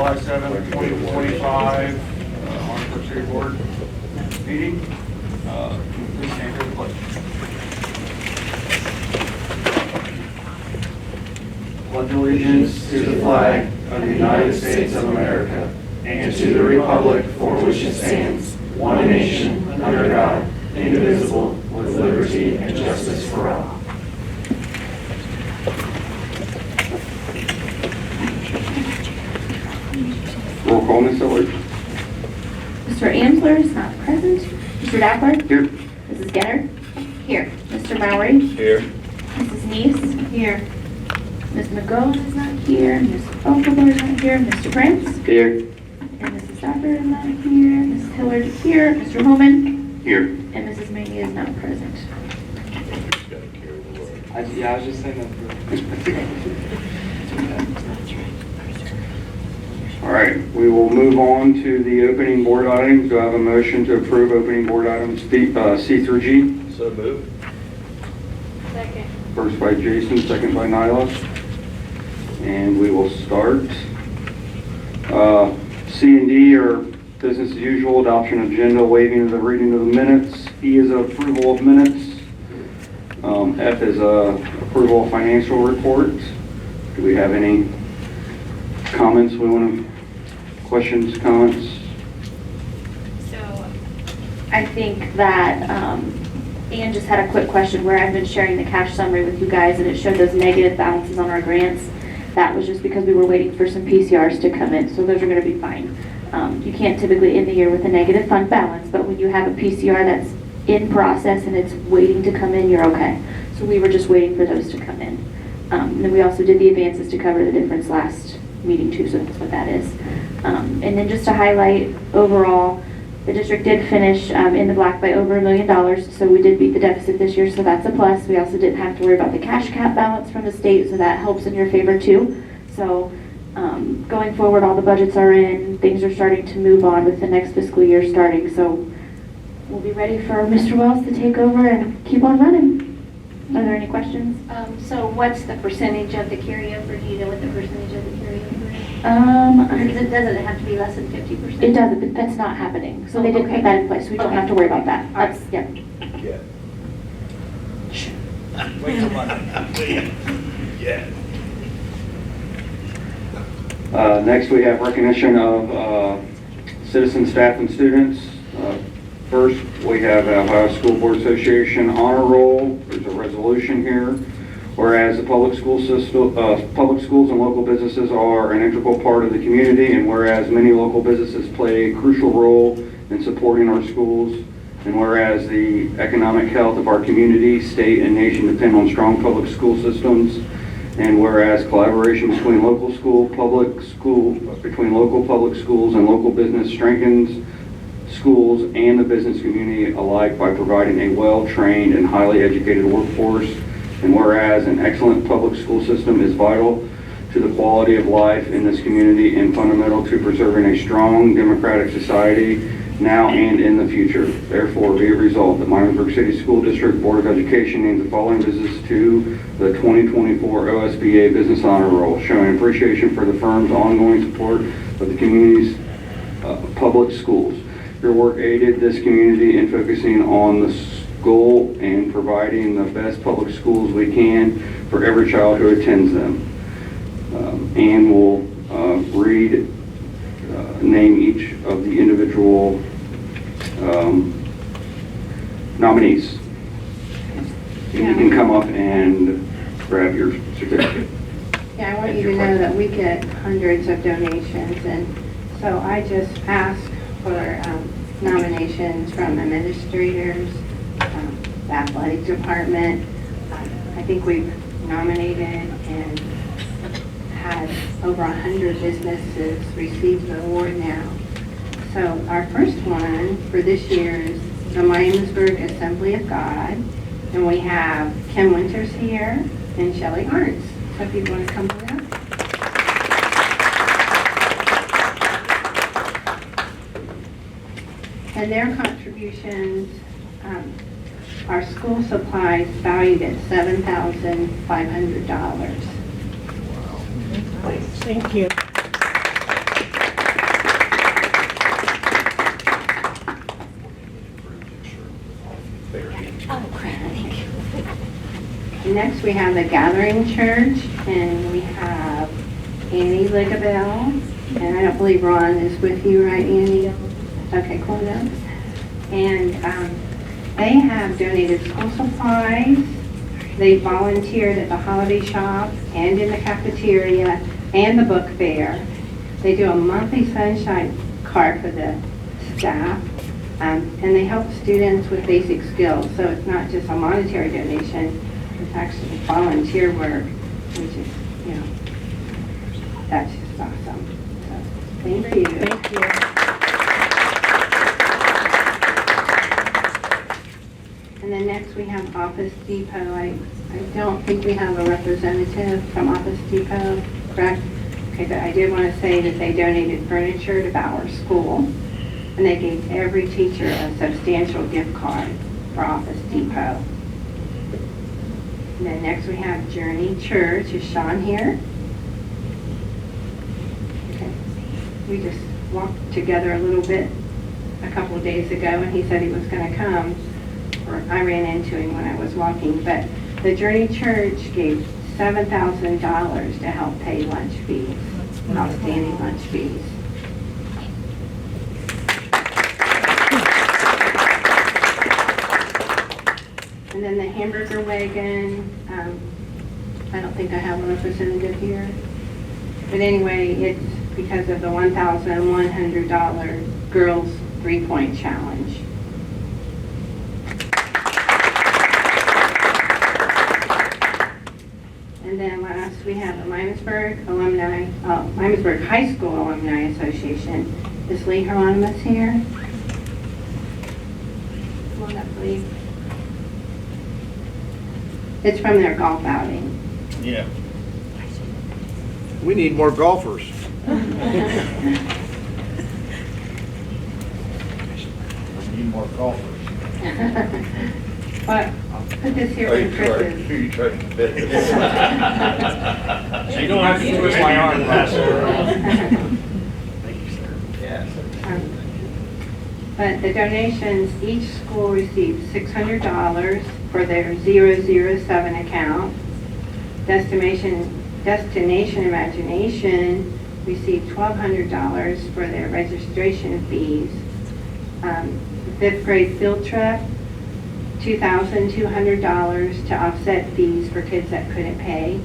July 7th, 2025, Miamisburg City Board meeting. Please stand for the pledge. Pledge allegiance to the flag of the United States of America and to the republic for which it stands, one nation, under God, indivisible, with liberty and justice for all. Roll call, Ms. Hillard. Mr. Ansler is not present. Mr. Dackler? Here. Mrs. Getter? Here. Mr. Mowry? Here. Mrs. Neese? Here. Ms. McGowan is not here. Ms. Okafor is not here. Mr. Prince? Here. And Mrs. Docker is not here. Mrs. Hillard is here. Mr. Holman? Here. And Mrs. Mania is not present. I was just saying that. All right, we will move on to the opening board items. Do I have a motion to approve opening board items C through G? So moved. Second. First by Jason, second by Nyla. And we will start. C and D are business as usual, adoption agenda, waiving of the reading of the minutes. E is approval of minutes. F is approval of financial reports. Do we have any comments questions, comments? So I think that Ann just had a quick question where I've been sharing the cash summary with you guys and it showed those negative balances on our grants. That was just because we were waiting for some PCRs to come in, so those are going to be fine. You can't typically end the year with a negative fund balance, but when you have a PCR that's in process and it's waiting to come in, you're okay. So we were just waiting for those to come in. And then we also did the advances to cover the difference last meeting too, so that's what that is. And then just to highlight overall, the district did finish in the black by over $1 million, so we did beat the deficit this year, so that's a plus. We also didn't have to worry about the cash cap balance from the state, so that helps in your favor too. So going forward, all the budgets are in, things are starting to move on with the next fiscal year starting, so we'll be ready for Mr. Wells to take over and keep on running. Are there any questions? So what's the percentage of the carryover? Do you know what the percentage of the carryover is? Doesn't it have to be less than 50%? It doesn't, but that's not happening. So they did put that in place. We don't have to worry about that. All right. That's, yeah. Wait till Monday. Yeah. Next, we have recognition of citizen, staff, and students. First, we have Ohio School Board Association Honor Roll. There's a resolution here. Whereas the public school system, public schools and local businesses are an integral part of the community, and whereas many local businesses play a crucial role in supporting our schools, and whereas the economic health of our community, state, and nation depend on strong public school systems, and whereas collaboration between local public schools and local business strengthens schools and the business community alike by providing a well-trained and highly educated workforce, and whereas an excellent public school system is vital to the quality of life in this community and fundamental to preserving a strong democratic society now and in the future. Therefore, be it resolved, the Miamisburg City School District Board of Education names the following business to the 2024 OSBA Business Honor Roll, showing appreciation for the firm's ongoing support of the community's public schools. Your work aided this community in focusing on the goal and providing the best public schools we can for every child who attends them. And we'll name each of the individual nominees. And you can come up and grab your certificate. Yeah, I want you to know that we get hundreds of donations, and so I just ask for nominations from administrators, the athletic department. I think we've nominated and had over 100 businesses receive the award now. So our first one for this year is the Miamisburg Assembly of God, and we have Kim Winters here and Shelley Arntz. So if you want to come on up. And their contributions, our school supplies valued at $7,500. Thank you. Next, we have the Gathering Church, and we have Annie Ligabell, and I don't believe Ron is with you, right, Annie? Okay, cool, yeah. And they have donated school supplies. They volunteered at the holiday shop and in the cafeteria and the book fair. They do a monthly sunshine card for the staff, and they help students with basic skills. So it's not just a monetary donation, it's actually volunteer work, which is, you know, that's just awesome. So, thank you. Thank you. And then next we have Office Depot. I don't think we have a representative from Office Depot, correct? Okay, but I did want to say that they donated furniture to Bauer School, and they gave every teacher a substantial gift card for Office Depot. And then next we have Journey Church. Is Sean here? Okay. We just walked together a little bit a couple of days ago, and he said he was going to come. Or I ran into him when I was walking, but the Journey Church gave $7,000 to help pay lunch fees, outstanding lunch fees. And then the hamburger wagon, I don't think I have a representative here. But anyway, it's because of the $1,100 girls 3-point challenge. And then last, we have the Miamisburg High School Alumni Association. Is Lee Hieronymus here? Come on up, Lee. It's from their golf outing. Yeah. We need more golfers. We need more golfers. But put this here for Chris's. Who you trying to bet? You don't have to twist my arm, Pastor. Thank you, sir. Yes. But the donations, each school received $600 for their 007 account. Destination Imagination received $1,200 for their registration fees. Fifth grade field trip, $2,200 to offset fees for kids that couldn't pay,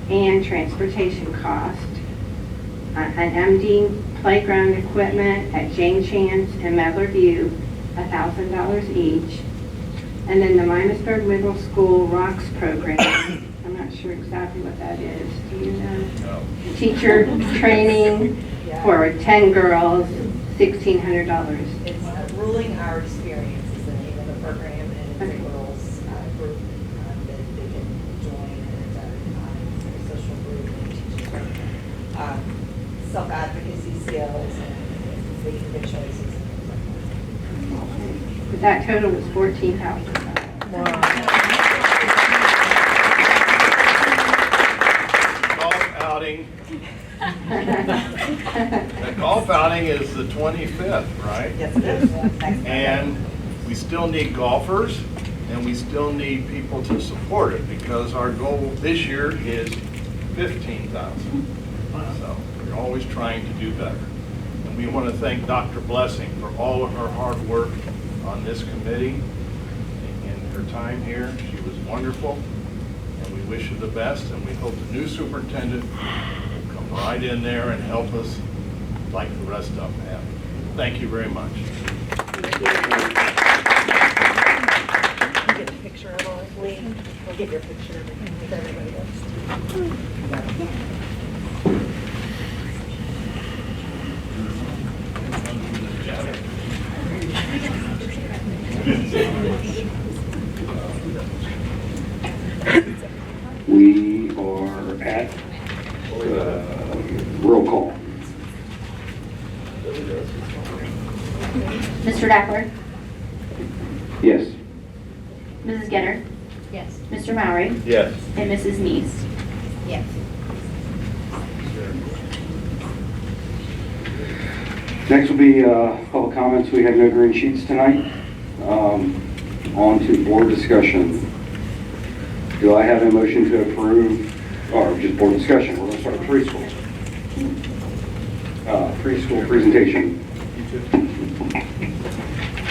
and transportation cost. An MD playground equipment at Jane Chance and Medlar View, $1,000 each. And then the Miamisburg Middle School Rocks program, I'm not sure exactly what that is. Do you know? No. Teacher training for 10 girls, $1,600. It's Ruling Our Experience is the name of the program, and it's a girls group that they can join, and it's a social group and teaching program. Self-advocacy skills and making good choices and things like that. But that total was $14,000. Golf outing. The golf outing is the 25th, right? Yes, it is. Next Monday. And we still need golfers, and we still need people to support it, because our goal this year is 15,000. So we're always trying to do better. And we want to thank Dr. Blessing for all of her hard work on this committee and her time here. She was wonderful, and we wish her the best, and we hope the new superintendent will come right in there and help us like the rest of them have. Thank you very much. Get a picture of all of Lee. We'll get your picture with everybody else. We are at roll call. Mr. Dackler? Yes. Mrs. Getter? Yes. Mr. Mowry? Yes. And Mrs. Neese? Yes. Next will be public comments. We have no green sheets tonight. On to board discussion. Do I have a motion to approve, or just board discussion? We're going to start with preschool. Preschool presentation.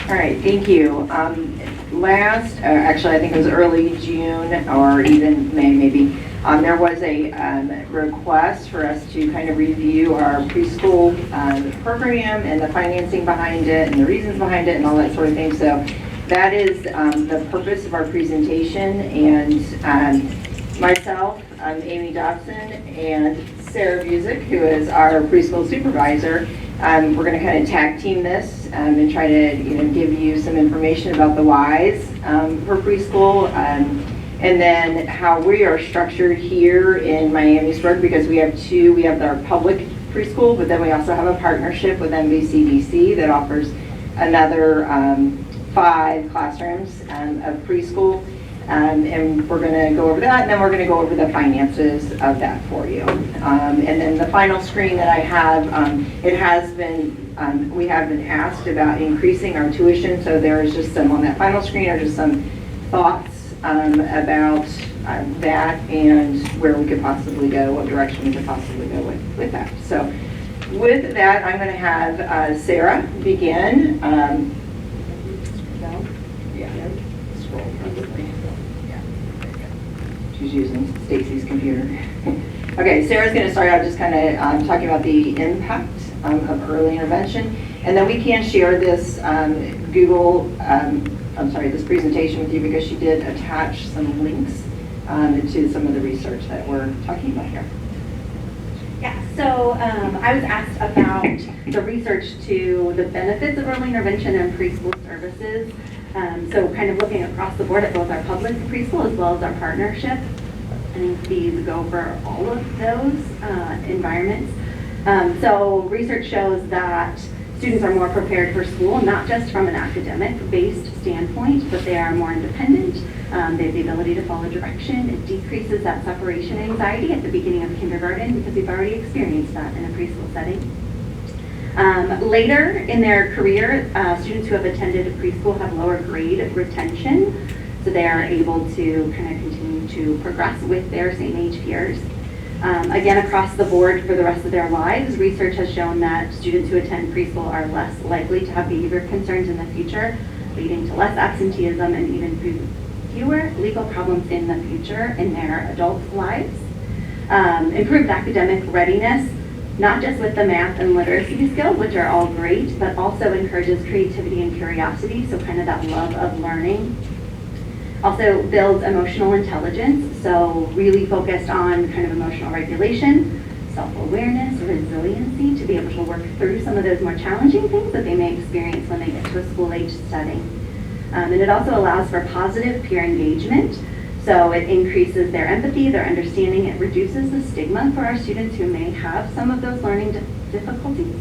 All right, thank you. Actually, I think it was early June or even May maybe, there was a request for us to kind of review our preschool program and the financing behind it and the reasons behind it and all that sort of thing. So that is the purpose of our presentation. And myself, Amy Dobson, and Sarah Busick, who is our preschool supervisor, we're going to kind of tag team this and try to give you some information about the whys for preschool, and then how we are structured here in Miamisburg, because we have our public preschool, but then we also have a partnership with MVCDC that offers another 5 classrooms of preschool. And we're going to go over that, and then we're going to go over the finances of that for you. And then the final screen that I have, it has been, we have been asked about increasing our tuition, so there is just some on that final screen are just some thoughts about that and where we could possibly go, what direction we could possibly go with that. So with that, I'm going to have Sarah begin. She's using Stacy's computer. Okay, Sarah's going to start out just kind of talking about the impact of early intervention, and then we can share this this presentation with you, because she did attach some links to some of the research that we're talking about here. Yeah, so I was asked about the research to the benefits of early intervention and preschool services. So kind of looking across the board at both our public preschool as well as our partnership. I think these go for all of those environments. So research shows that students are more prepared for school, not just from an academic-based standpoint, but they are more independent. They have the ability to follow direction. It decreases that separation anxiety at the beginning of kindergarten, because we've already experienced that in a preschool setting. Later in their career, students who have attended preschool have lower grade retention, so they are able to kind of continue to progress with their same age peers. Again, across the board for the rest of their lives, research has shown that students who attend preschool are less likely to have behavior concerns in the future, leading to less absenteeism and even fewer legal problems in the future in their adult lives. Improved academic readiness, not just with the math and literacy skills, which are all great, but also encourages creativity and curiosity, so kind of that love of learning. Also builds emotional intelligence, so really focused on kind of emotional regulation, self-awareness, resiliency, to be able to work through some of those more challenging things that they may experience when they get to a school-age setting. And it also allows for positive peer engagement, so it increases their empathy, their understanding. It reduces the stigma for our students who may have some of those learning difficulties.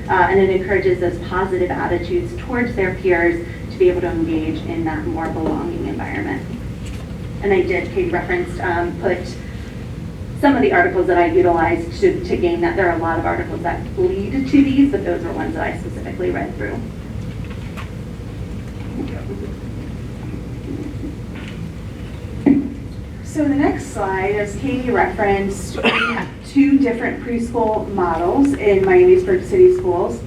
And it encourages those positive attitudes towards their peers to be able to engage in that more belonging environment. And I did, Katie referenced, put some of the articles that I utilized to gain that. There are a lot of articles that lead to these, but those are ones that I specifically read through. So the next slide, as Katie referenced, we have 2 different preschool models in Miamisburg City Schools.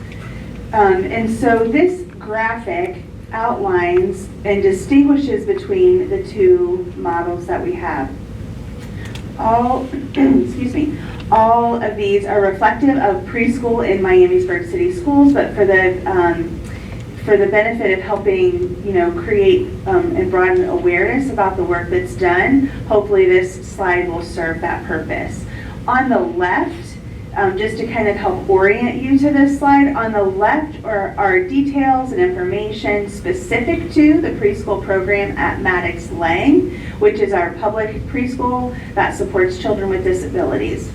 And so this graphic outlines and distinguishes between the 2 models that we have. All, all of these are reflective of preschool in Miamisburg City Schools, but for the benefit of helping, create and broaden awareness about the work that's done, hopefully this slide will serve that purpose. On the left, just to kind of help orient you to this slide, on the left are details and information specific to the preschool program at Maddox Lang, which is our public preschool that supports children with disabilities.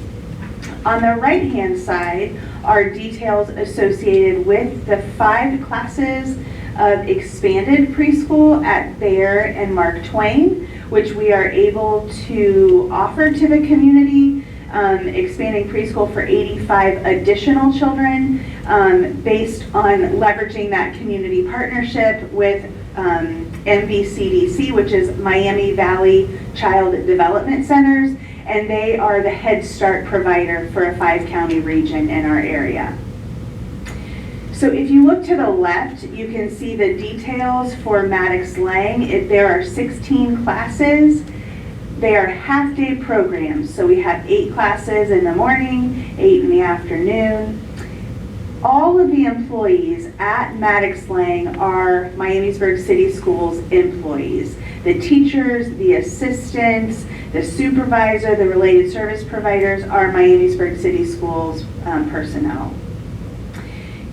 On the right-hand side are details associated with the 5 classes of expanded preschool at Bear and Mark Twain, which we are able to offer to the community, expanding preschool for 85 additional children, based on leveraging that community partnership with MVCDC, which is Miami Valley Child Development Centers, and they are the Head Start provider for a 5-county region in our area. So if you look to the left, you can see the details for Maddox Lang. There are 16 classes. They are half-day programs, so we have 8 classes in the morning, 8 in the afternoon. All of the employees at Maddox Lang are Miamisburg City Schools employees. The teachers, the assistants, the supervisor, the related service providers are Miamisburg City Schools personnel.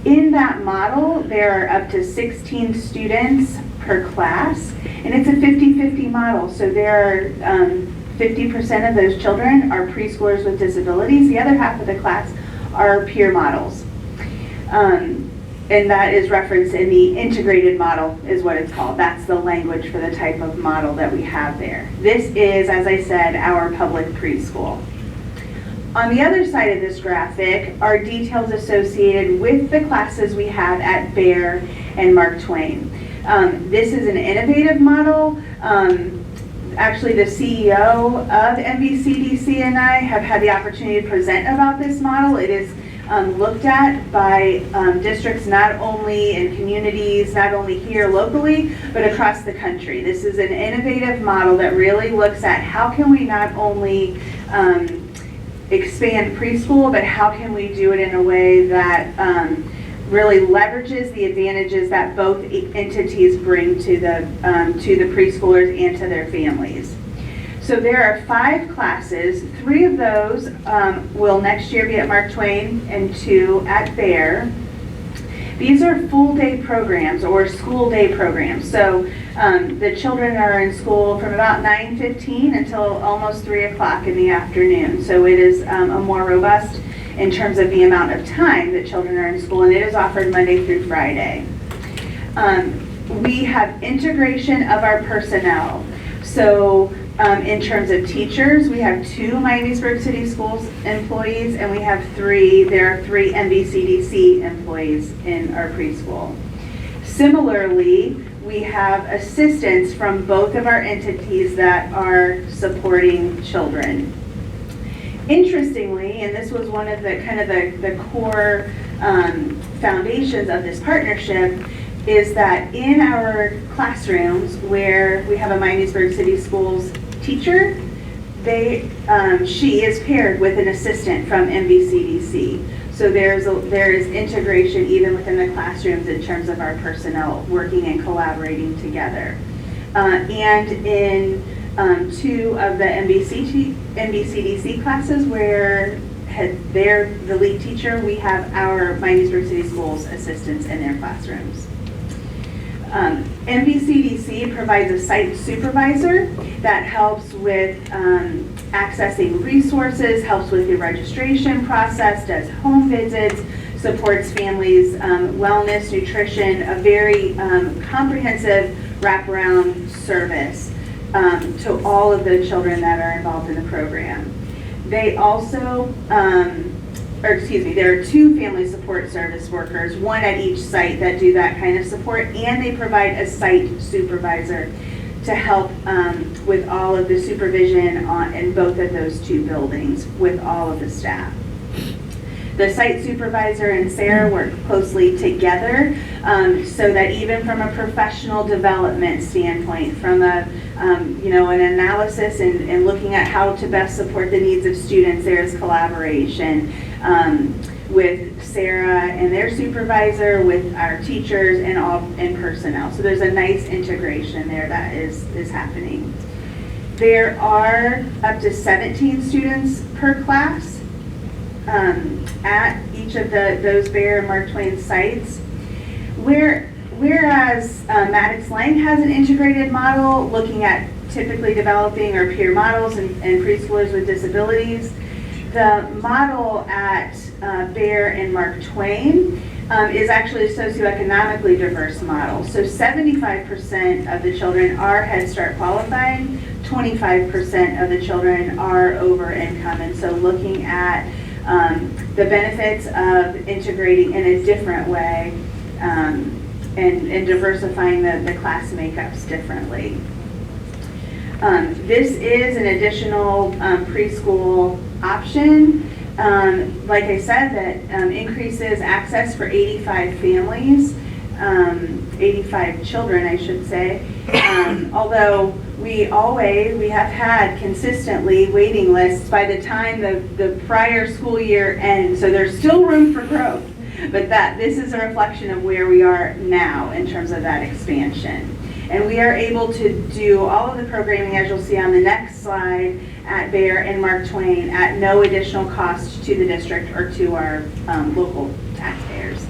In that model, there are up to 16 students per class, and it's a 50-50 model. So there are 50% of those children are preschoolers with disabilities. The other half of the class are peer models. And that is referenced in the integrated model is what it's called. That's the language for the type of model that we have there. This is, as I said, our public preschool. On the other side of this graphic are details associated with the classes we have at Bear and Mark Twain. This is an innovative model. Actually, the CEO of MVCDC and I have had the opportunity to present about this model. It is looked at by districts not only in communities, not only here locally, but across the country. This is an innovative model that really looks at how can we not only expand preschool, but how can we do it in a way that really leverages the advantages that both entities bring to the preschoolers and to their families. So there are 5 classes. 3 of those will next year be at Mark Twain and 2 at Bear. These are full day programs or school day programs. So the children are in school from about 9:15 until almost 3 o'clock in the afternoon. So it is a more robust in terms of the amount of time that children are in school, and it is offered Monday through Friday. We have integration of our personnel. So in terms of teachers, we have 2 Miamisburg City Schools employees, and we have 3 MVCDC employees in our preschool. Similarly, we have assistants from both of our entities that are supporting children. Interestingly, and this was one of the the core foundations of this partnership, is that in our classrooms where we have a Miamisburg City Schools teacher, she is paired with an assistant from MVCDC. So there is integration even within the classrooms in terms of our personnel working and collaborating together. And in 2 of the MVCDC classes where they're the lead teacher, we have our Miamisburg City Schools assistants in their classrooms. MVCDC provides a site supervisor that helps with accessing resources, helps with the registration process, does home visits, supports families' wellness, nutrition, a very comprehensive wraparound service to all of the children that are involved in the program. They also, there are 2 family support service workers, 1 at each site that do that kind of support, and they provide a site supervisor to help with all of the supervision in both of those 2 buildings with all of the staff. The site supervisor and Sarah work closely together so that even from a professional development standpoint, from an analysis and looking at how to best support the needs of students, there is collaboration with Sarah and their supervisor, with our teachers and personnel. So there's a nice integration there that is happening. There are up to 17 students per class at each of those Bear and Mark Twain sites. Whereas Maddox Lang has an integrated model looking at typically developing our peer models and preschoolers with disabilities, the model at Bear and Mark Twain is actually a socioeconomically diverse model. So 75% of the children are Head Start qualifying, 25% of the children are over income, and so looking at the benefits of integrating in a different way and diversifying the class makeups differently. This is an additional preschool option. Like I said, that increases access for 85 families, 85 children, I should say. Although we have had consistently waiting lists by the time the prior school year ends, so there's still room for growth. But this is a reflection of where we are now in terms of that expansion. And we are able to do all of the programming, as you'll see on the next slide, at Bear and Mark Twain at no additional cost to the district or to our local taxpayers.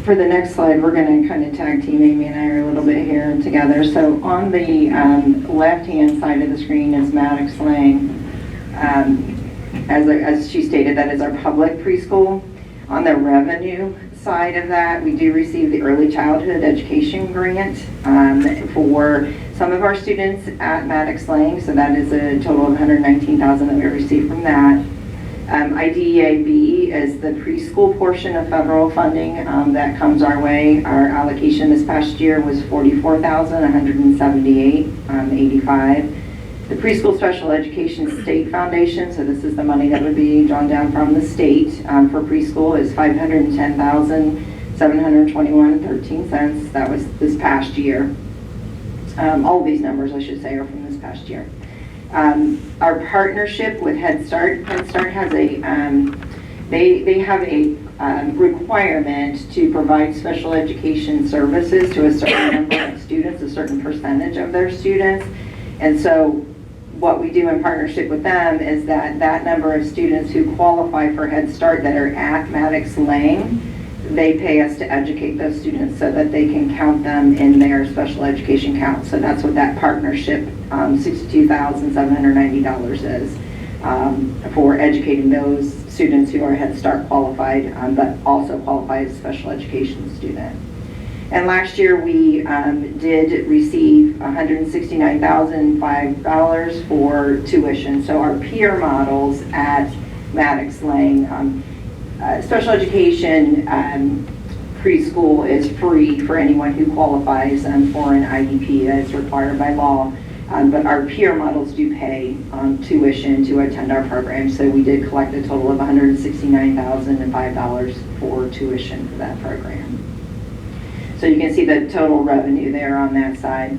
For the next slide, we're going to kind of tag team. Amy and I are a little bit here together. So on the left-hand side of the screen is Maddox Lang. As she stated, that is our public preschool. On the revenue side of that, we do receive the early childhood education grant for some of our students at Maddox Lang. So that is a total of $119,000 that we received from that. IDEA-B is the preschool portion of federal funding that comes our way. Our allocation this past year was $44,178.85. The Preschool Special Education State Foundation, so this is the money that would be drawn down from the state for preschool, is $510,721.13. That was this past year. All of these numbers, I should say, are from this past year. Our partnership with Head Start has a, they have a requirement to provide special education services to a certain number of students, a certain percentage of their students. And so what we do in partnership with them is that number of students who qualify for Head Start that are at Maddox Lang, they pay us to educate those students so that they can count them in their special education count. So that's what that partnership, $62,790 is for educating those students who are Head Start qualified, but also qualify as a special education student. And last year we did receive $169,005 for tuition. So our peer models at Maddox Lang, special education preschool is free for anyone who qualifies for an IEP as required by law. But our peer models do pay tuition to attend our program. So we did collect a total of $169,005 for tuition for that program. So you can see the total revenue there on that side.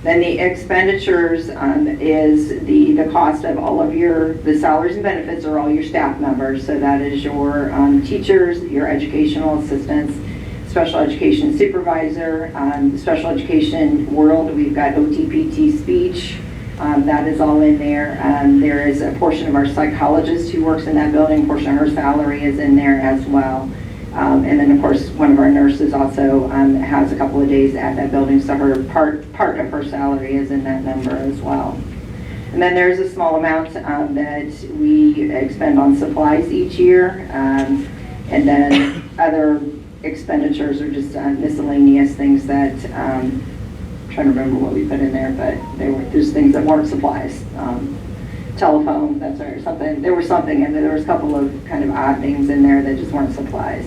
Then the expenditures is the cost of all of the salaries and benefits are all your staff members. So that is your teachers, your educational assistants, special education supervisor, special education world. We've got OTPT speech. That is all in there. There is a portion of our psychologist who works in that building. A portion of her salary is in there as well. And then, of course, one of our nurses also has a couple of days at that building, so her part of her salary is in that number as well. And then there's a small amount that we expend on supplies each year, and then other expenditures are just miscellaneous things that, I'm trying to remember what we put in there, but there's things that weren't supplies. Telephone, that's right, something. There was something in there. There was a couple of kind of odd things in there that just weren't supplies.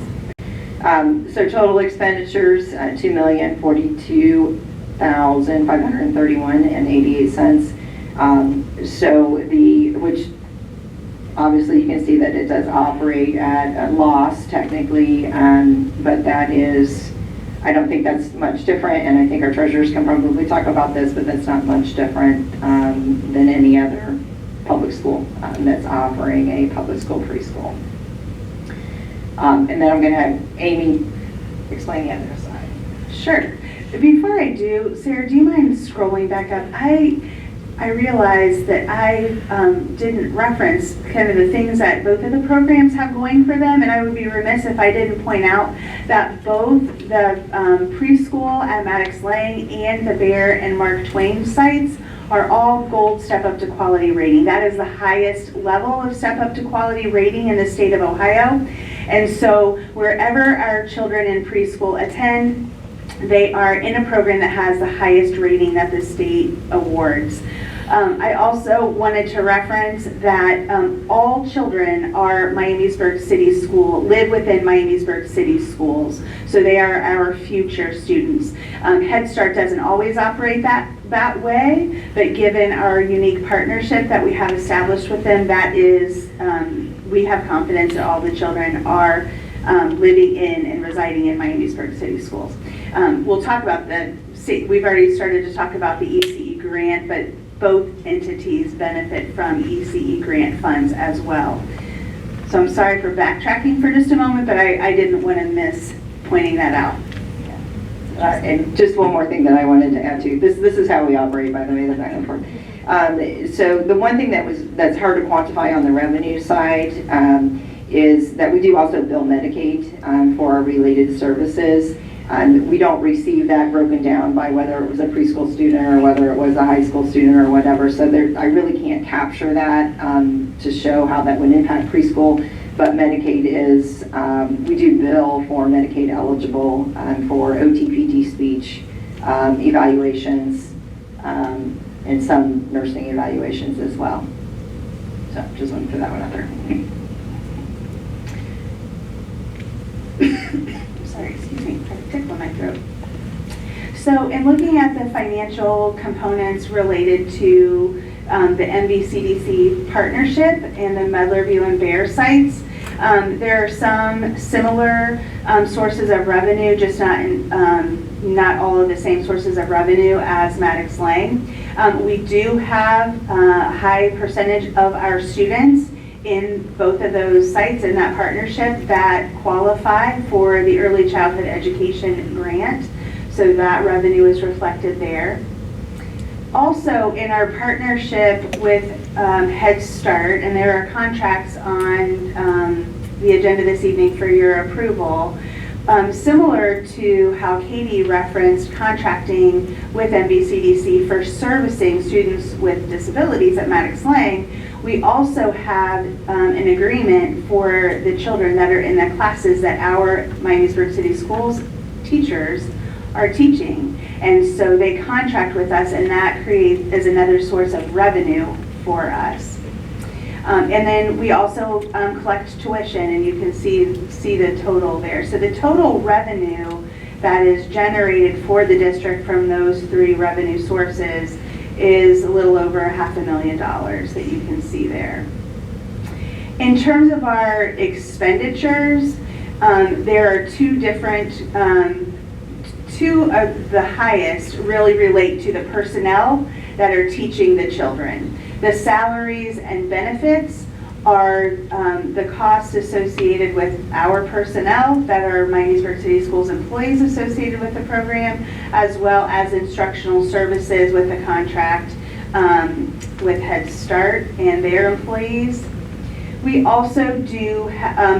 So total expenditures, $2,042,531.88. Which obviously you can see that it does operate at a loss technically, but that is, I don't think that's much different, and I think our treasurers can probably talk about this, but that's not much different than any other public school that's offering a public school preschool. And then I'm going to have Amy explain the other side. Sure. Before I do, Sarah, do you mind scrolling back up? I realized that I didn't reference kind of the things that both of the programs have going for them, and I would be remiss if I didn't point out that both the preschool at Maddox Lang and the Bear and Mark Twain sites are all gold step up to quality rating. That is the highest level of step up to quality rating in the state of Ohio. And so wherever our children in preschool attend, they are in a program that has the highest rating that the state awards. I also wanted to reference that all children are Miamisburg City School, live within Miamisburg City Schools, so they are our future students. Head Start doesn't always operate that way, but given our unique partnership that we have established with them, that is, we have confidence that all the children are living in and residing in Miamisburg City Schools. We'll talk about we've already started to talk about the ECE grant, but both entities benefit from ECE grant funds as well. So I'm sorry for backtracking for just a moment, but I didn't want to miss pointing that out. And just one more thing that I wanted to add to this is how we operate, by the way, that's not important. So the one thing that's hard to quantify on the revenue side is that we do also bill Medicaid for our related services. We don't receive that broken down by whether it was a preschool student or whether it was a high school student or whatever. So I really can't capture that to show how that would impact preschool. But Medicaid is, we do bill for Medicaid eligible for OT, PT, speech evaluations and some nursing evaluations as well. So just want to put that one out there. Sorry, excuse me, I have a tickle in my throat. So in looking at the financial components related to the MVCDC partnership and the Medlerview and Bear sites, there are some similar sources of revenue, just not all of the same sources of revenue as Maddox Lang. We do have a high percentage of our students in both of those sites in that partnership that qualify for the early childhood education grant. So that revenue is reflected there. Also in our partnership with Head Start, and there are contracts on the agenda this evening for your approval, similar to how Katie referenced contracting with MVCDC for servicing students with disabilities at Maddox Lang, we also have an agreement for the children that are in the classes that our Miamisburg City Schools teachers are teaching. And so they contract with us, and that is another source of revenue for us. And then we also collect tuition, and you can see the total there. So the total revenue that is generated for the district from those three revenue sources is a little over $500,000 that you can see there. In terms of our expenditures, there are two of the highest really relate to the personnel that are teaching the children. The salaries and benefits are the costs associated with our personnel that are Miamisburg City Schools employees associated with the program, as well as instructional services with the contract with Head Start and their employees. We also do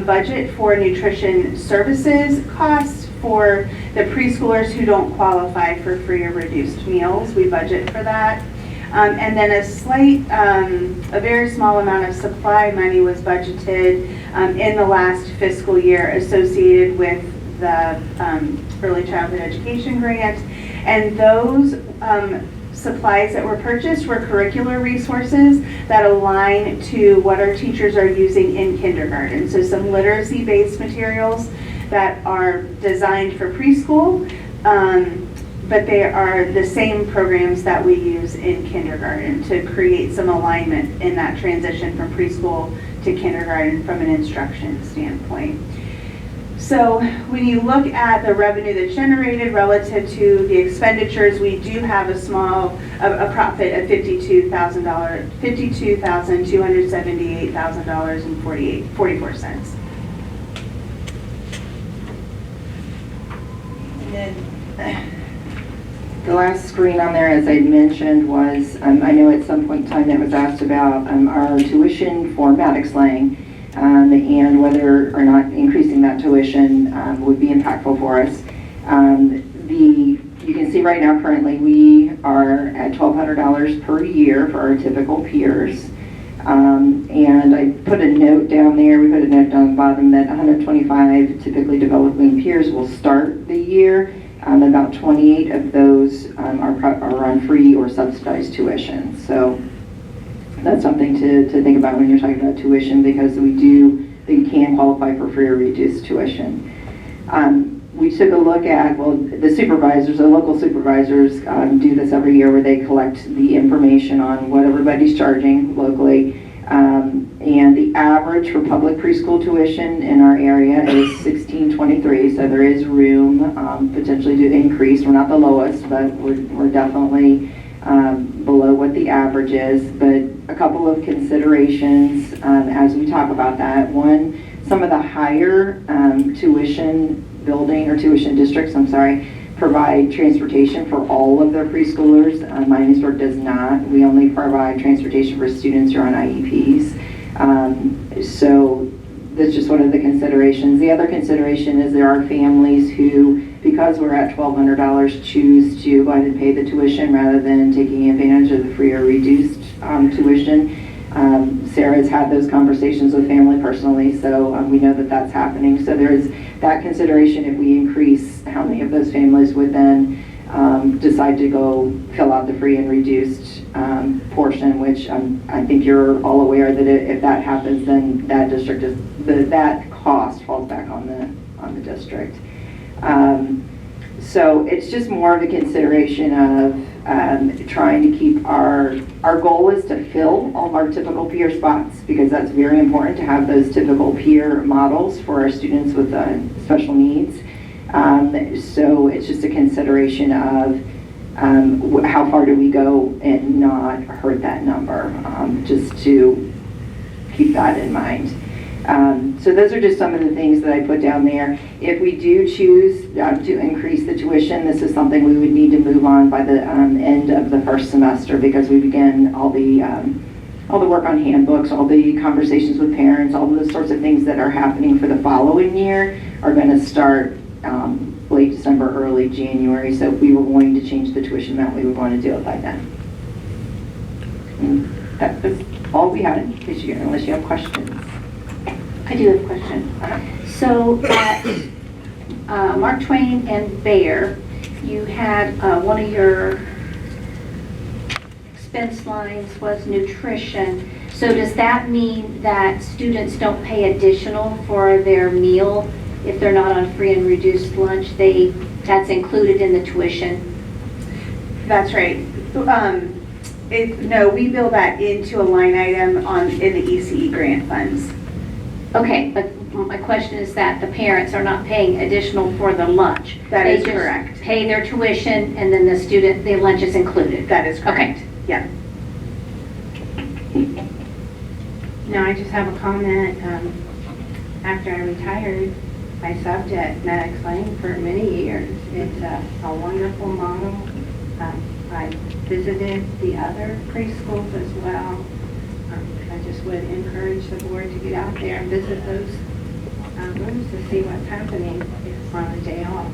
budget for nutrition services costs for the preschoolers who don't qualify for free or reduced meals. We budget for that. And then a very small amount of supply money was budgeted in the last fiscal year associated with the early childhood education grant. And those supplies that were purchased were curricular resources that align to what our teachers are using in kindergarten. So some literacy-based materials that are designed for preschool, but they are the same programs that we use in kindergarten to create some alignment in that transition from preschool to kindergarten from an instruction standpoint. So when you look at the revenue that's generated relative to the expenditures, we do have a profit of $52,278,044. And then the last screen on there, as I mentioned, was, I know at some point in time that was asked about our tuition for Maddox Lang and whether or not increasing that tuition would be impactful for us. You can see right now currently we are at $1,200 per year for our typical peers. And I put a note down there, we put a note down the bottom that 125 typically developing peers will start the year About 28 of those are on free or subsidized tuition. So that's something to think about when you're talking about tuition, because they can qualify for free or reduced tuition. We took a look at, well, the local supervisors do this every year where they collect the information on what everybody's charging locally. And the average for public preschool tuition in our area is $16.23, so there is room potentially to increase. We're not the lowest, but we're definitely below what the average is. But a couple of considerations as we talk about that. One, some of the higher tuition districts, provide transportation for all of their preschoolers. Miamisburg does not. We only provide transportation for students who are on IEPs. So that's just one of the considerations. The other consideration is there are families who, because we're at $1,200, choose to go ahead and pay the tuition rather than taking advantage of the free or reduced tuition. Sarah's had those conversations with family personally, so we know that that's happening. So there's that consideration. If we increase, how many of those families would then decide to go fill out the free and reduced portion, which I think you're all aware that if that happens, then that that cost falls back on the district. So it's just more of a consideration of trying to keep our goal is to fill all of our typical peer spots, because that's very important to have those typical peer models for our students with special needs. So it's just a consideration of how far do we go and not hurt that number, just to keep that in mind. So those are just some of the things that I put down there. If we do choose to increase the tuition, this is something we would need to move on by the end of the first semester, because we begin all the work on handbooks, all the conversations with parents, all those sorts of things that are happening for the following year are going to start late December, early January. So if we were going to change the tuition amount, we would want to do it by then. And that was all we had, unless you have questions. I do have a question. So at Mark Twain and Bayer, you had one of your expense lines was nutrition. So does that mean that students don't pay additional for their meal if they're not on free and reduced lunch? That's included in the tuition? That's right. No, we bill that into a line item in the ECE grant funds. Okay, but my question is that the parents are not paying additional for the lunch. That is They just correct. pay their tuition, and then the lunch is included. That is correct. Okay. Yeah. Now, I just have a comment. After I retired, I subbed at Maddox Lane for many years. It's a wonderful model. I visited the other preschools as well. I just would encourage the board to get out there and visit those rooms to see what's happening on a day off.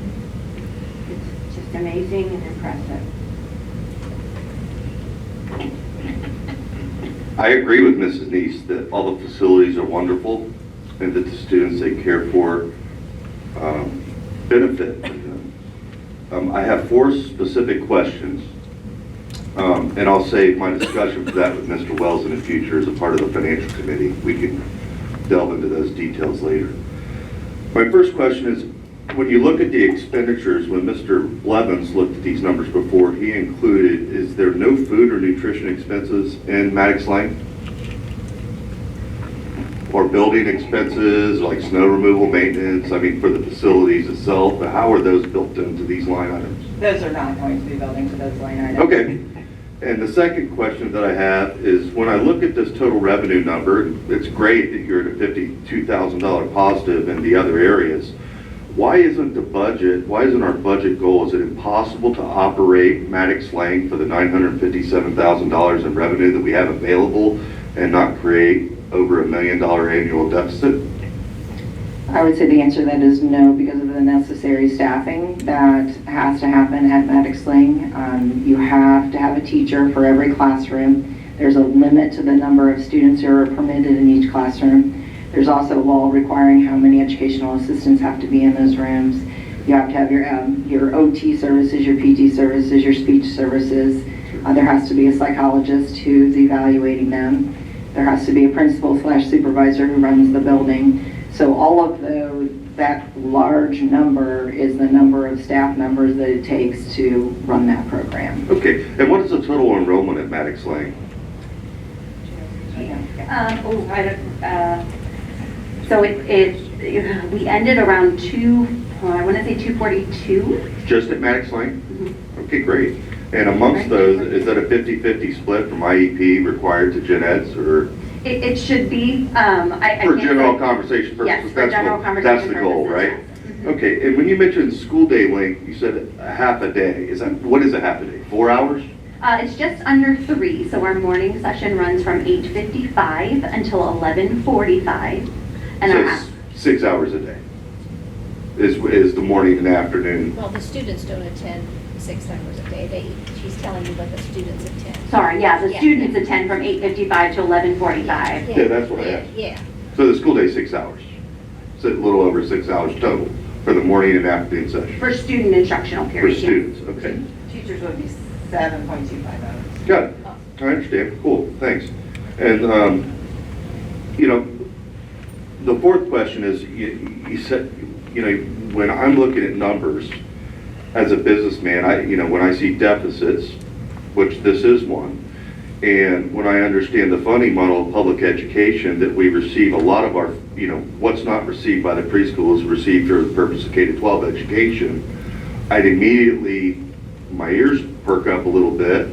It's just amazing and impressive. I agree with Mrs. Neese that all the facilities are wonderful and that the students they care for benefit from them. I have 4 specific questions, and I'll save my discussion for that with Mr. Wells in the future as a part of the financial committee. We can delve into those details later. My first question is, when you look at the expenditures, when Mr. Blevins looked at these numbers before, he included, is there no food or nutrition expenses in Maddox Lane? Or building expenses, like snow removal, maintenance, I mean, for the facilities itself, how are those built into these line items? Those are not going to be built into those line items. Okay. And the second question that I have is, when I look at this total revenue number, it's great that you're at a $52,000 positive in the other areas. Why isn't our budget goal, is it impossible to operate Maddox Lane for the $957,000 in revenue that we have available and not create over $1 million annual deficit? I would say the answer to that is no, because of the necessary staffing that has to happen at Maddox Lane. You have to have a teacher for every classroom. There's a limit to the number of students who are permitted in each classroom. There's also a law requiring how many educational assistants have to be in those rooms. You have to have your OT services, your PT services, your speech services. There has to be a psychologist who's evaluating them. There has to be a principal/supervisor who runs the building. So all of those, that large number is the number of staff members that it takes to run that program. Okay, and what is the total enrollment at Maddox Lane? So we ended around I want to say 242. Just at Maddox Lane? Okay, great. And amongst those, is that a 50-50 split from IEP required to gen eds, or? It should be. For general conversation purposes? Yes, for general conversation That's the goal, purposes, right? yes. Mhm. Okay, and when you mentioned school day length, you said a half a day. What is a half a day? 4 hours? It's just under 3, so our morning session runs from 8:55 until 11:45. And So our it's 6 hours a day is the morning and afternoon. Well, the students don't attend 6 hours a day. She's telling you what the students attend. the students attend from 8:55 to 11:45. Yeah, that's what I asked. Yeah. So the school day is 6 hours. So a little over 6 hours total for the morning and afternoon session. For student instructional For period. yes. students, okay. Teachers would be 7.25 hours. Got it. I understand. Cool, thanks. And, the fourth question is, you said, when I'm looking at numbers as a businessman, when I see deficits, which this is one, and when I understand the funding model of public education, that we receive a lot of our, what's not received by the preschool is received for the purpose of K-12 education, I'd immediately, my ears perk up a little bit,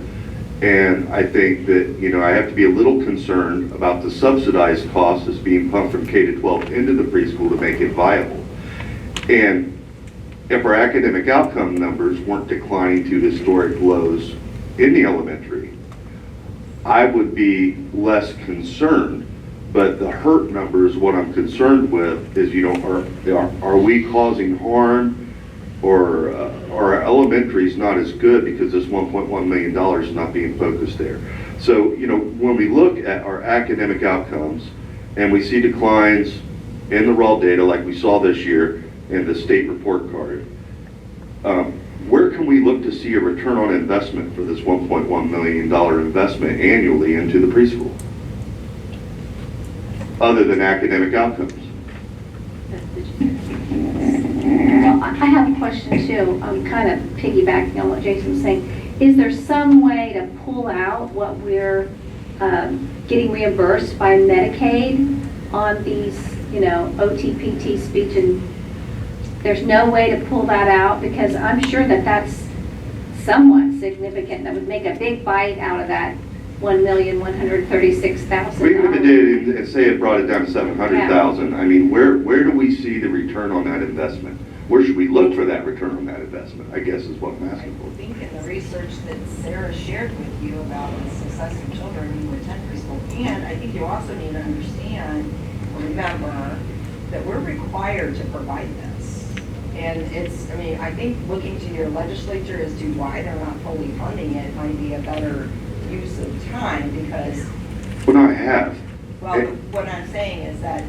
and I think that, I have to be a little concerned about the subsidized cost that's being pumped from K-12 into the preschool to make it viable. And if our academic outcome numbers weren't declining to historic lows in the elementary, I would be less concerned. But the hurt numbers, what I'm concerned with is, are we causing harm, or our elementary is not as good because this $1.1 million is not being focused there. So, when we look at our academic outcomes and we see declines in the raw data like we saw this year in the state report card, where can we look to see a return on investment for this $1.1 million investment annually into the preschool, other than academic outcomes? Well, I have a question too. I'm kind of piggybacking on what Jason was saying. Is there some way to pull out what we're getting reimbursed by Medicaid on these, OT, PT, speech, and there's no way to pull that out? Because I'm sure that that's somewhat significant. That would make a big bite out of that $1,136,000. We even did and say it brought it down to 700,000. I mean, where do we see the return on that investment? Where should we look for that return on that investment, I guess is what I'm asking I for. think in the research that Sarah shared with you about the success of children who attend preschool, and I think you also need to understand or remember that we're required to provide this. And I think looking to your legislature as to why they're not fully funding it might be a better use of time, because... Well, no, I have. Well, what I'm saying is that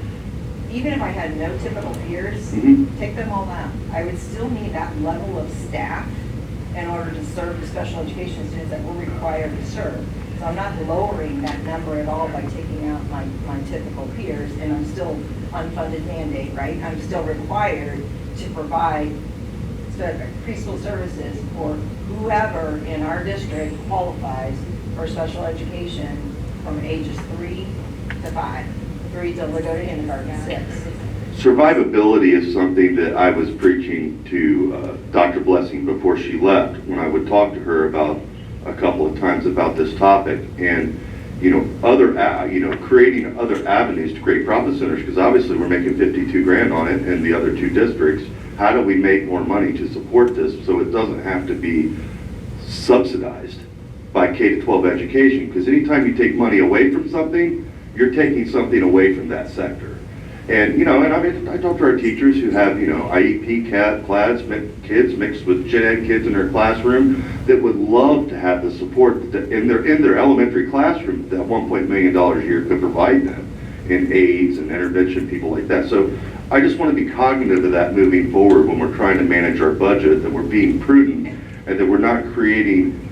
even if I had no typical peers, take them all out, I would still need that level of staff in order to serve the special education students that we're required to serve. So I'm not lowering that number at all by taking out my typical peers, and I'm still unfunded mandate, right? I'm still required to provide preschool services for whoever in our district qualifies for special education from ages 3 to 5. 3 till they go to kindergarten, 6. Survivability is something that I was preaching to Dr. Blessing before she left, when I would talk to her about a couple of times about this topic, and creating other avenues to create profit centers, because obviously we're making 52 grand on it in the other 2 districts. How do we make more money to support this so it doesn't have to be subsidized by K-12 education? Because anytime you take money away from something, you're taking something away from that sector. And, I talk to our teachers who have, IEP kids mixed with gen ed kids in their classroom that would love to have the support that in their elementary classroom that $1 million a year could provide them in aides and intervention, people like that. So I just want to be cognitive of that moving forward when we're trying to manage our budget, that we're being prudent and that we're not creating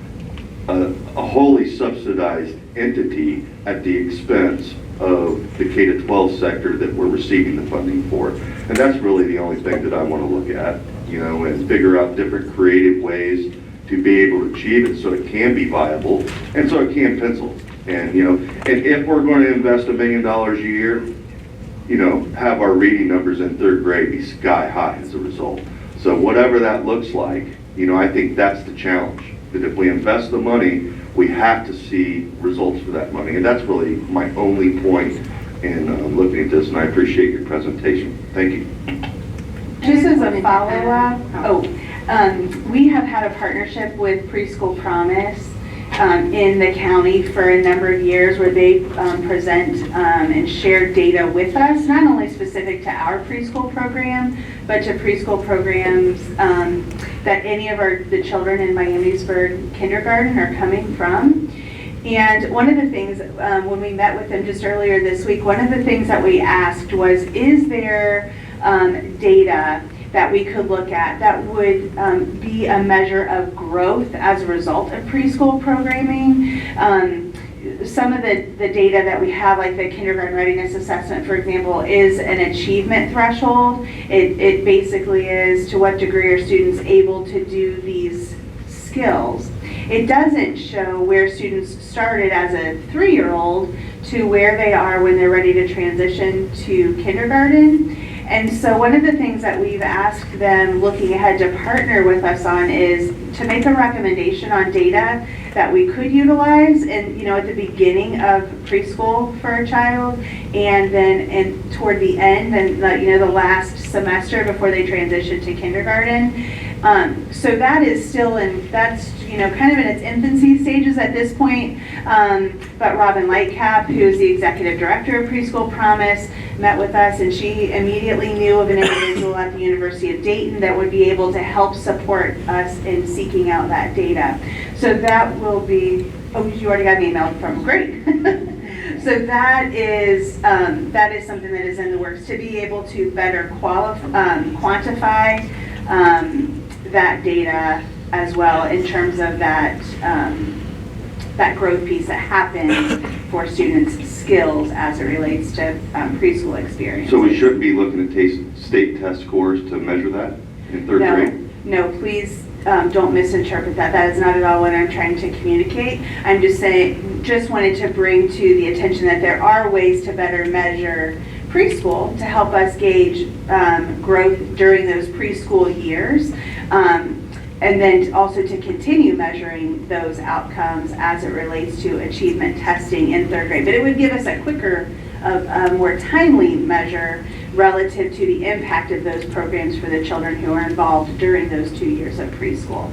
a wholly subsidized entity at the expense of the K-12 sector that we're receiving the funding for. And that's really the only thing that I want to look at, you know, and figure out different creative ways to be able to achieve it so it can be viable and so it can pencil. And, you know, and if we're going to invest $1 million a year, you know, have our reading numbers in 3rd grade be sky high as a result. So whatever that looks like, you know, I think that's the challenge. That if we invest the money, we have to see results for that money. And that's really my only point in looking at this, and I appreciate your presentation. Thank you. Just as a follow-up, we have had a partnership with Preschool Promise in the county for a number of years where they present and share data with us, not only specific to our preschool program, but to preschool programs that any of the children in Miamisburg kindergarten are coming from. And one of the things, when we met with them just earlier this week, one of the things that we asked was, is there data that we could look at that would be a measure of growth as a result of preschool programming? Some of the data that we have, like the kindergarten readiness assessment, for example, is an achievement threshold. It basically is to what degree are students able to do these skills. It doesn't show where students started as a 3-year-old to where they are when they're ready to transition to kindergarten. And so one of the things that we've asked them looking ahead to partner with us on is to make a recommendation on data that we could utilize and, you know, at the beginning of preschool for a child, and then toward the end and the last semester before they transition to kindergarten. So that is still that's kind of in its infancy stages at this point. But Robin Lightcap, who is the executive director of Preschool Promise, met with us, and she immediately knew of an individual at the University of Dayton that would be able to help support us in seeking out that data. So that will be, oh, you already got an email from, great. So that is something that is in the works, to be able to better quantify that data as well in terms of that growth piece that happens for students' skills as it relates to preschool experience. So we shouldn't be looking at state test scores to measure that in 3rd grade? No, please don't misinterpret that. That is not at all what I'm trying to communicate. I'm just saying, just wanted to bring to the attention that there are ways to better measure preschool to help us gauge growth during those preschool years. And then also to continue measuring those outcomes as it relates to achievement testing in 3rd grade. But it would give us a quicker, a more timely measure relative to the impact of those programs for the children who are involved during those 2 years of preschool.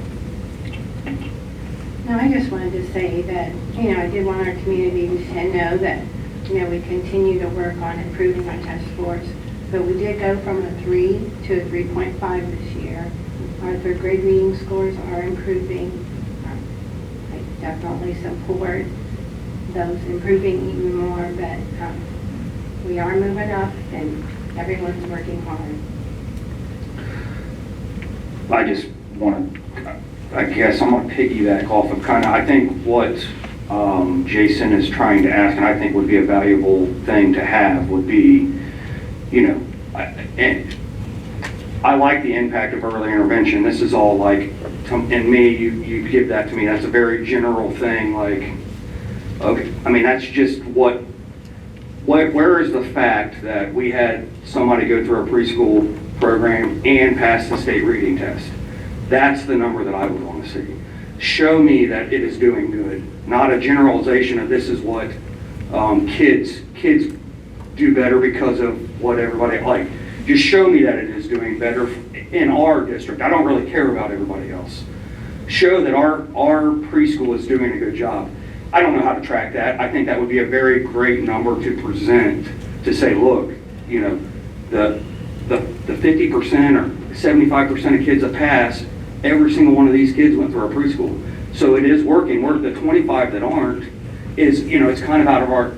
No, I just wanted to say that, I did want our community to know that, we continue to work on improving our test scores. So we did go from a 3 to a 3.5 this year. Our 3rd grade reading scores are improving. I definitely support those improving even more, but we are moving up and everyone's working hard. I just want to, I guess I'm going to piggyback off of I think what Jason is trying to ask, and I think would be a valuable thing to have, would be, and I like the impact of early intervention. This is all like, in me, you give that to me, that's a very general thing, like, okay, I mean, that's just where is the fact that we had somebody go through a preschool program and pass the state reading test? That's the number that I would want to see. Show me that it is doing good, not a generalization of this is what kids do better because of what everybody like. Just show me that it is doing better in our district. I don't really care about everybody else. Show that our preschool is doing a good job. I don't know how to track that. I think that would be a very great number to present, to say, look, the 50% or 75% of kids that pass, every single one of these kids went through our preschool. So it is working. We're the 25 that aren't is, it's kind of out of our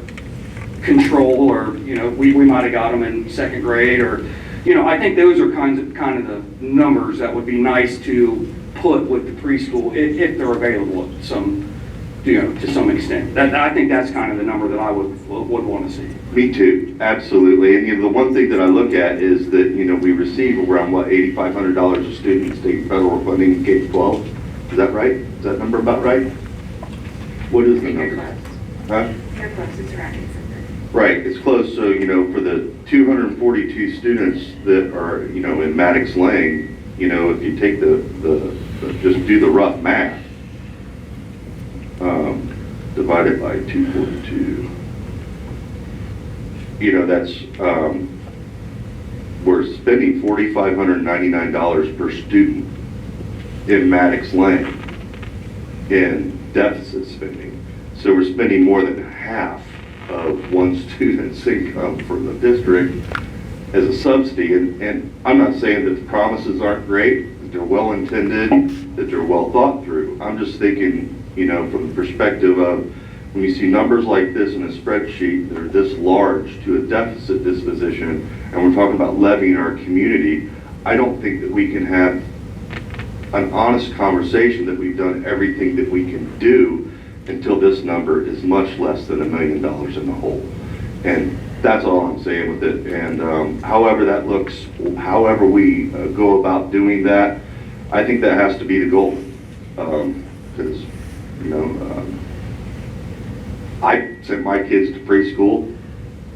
control, or we might have got them in 2nd grade or I think those are kind of the numbers that would be nice to put with the preschool if they're available at some, to some extent. I think that's kind of the number that I would want to see. Me too, absolutely. And the one thing that I look at is that, we receive around, $8,500 a student in state and federal funding in K-12. Is that right? Is that number about right? What is the number? Huh? You're close, it's around 800. Right, it's close. So, for the 242 students that are, in Maddox Lane, if you take just do the rough math, divided by 242, that's, we're spending $4,599 per student in Maddox Lane in deficit spending. So we're spending more than half of one student's income from the district as a subsidy. And I'm not saying that the promises aren't great, that they're well intended, that they're well thought through. I'm just thinking, from the perspective of when you see numbers like this in a spreadsheet that are this large to a deficit disposition, and we're talking about levying our community, I don't think that we can have an honest conversation that we've done everything that we can do until this number is much less than $1 million in the hole. And that's all I'm saying with it. And however that looks, however we go about doing that, I think that has to be the goal. Because, I sent my kids to preschool.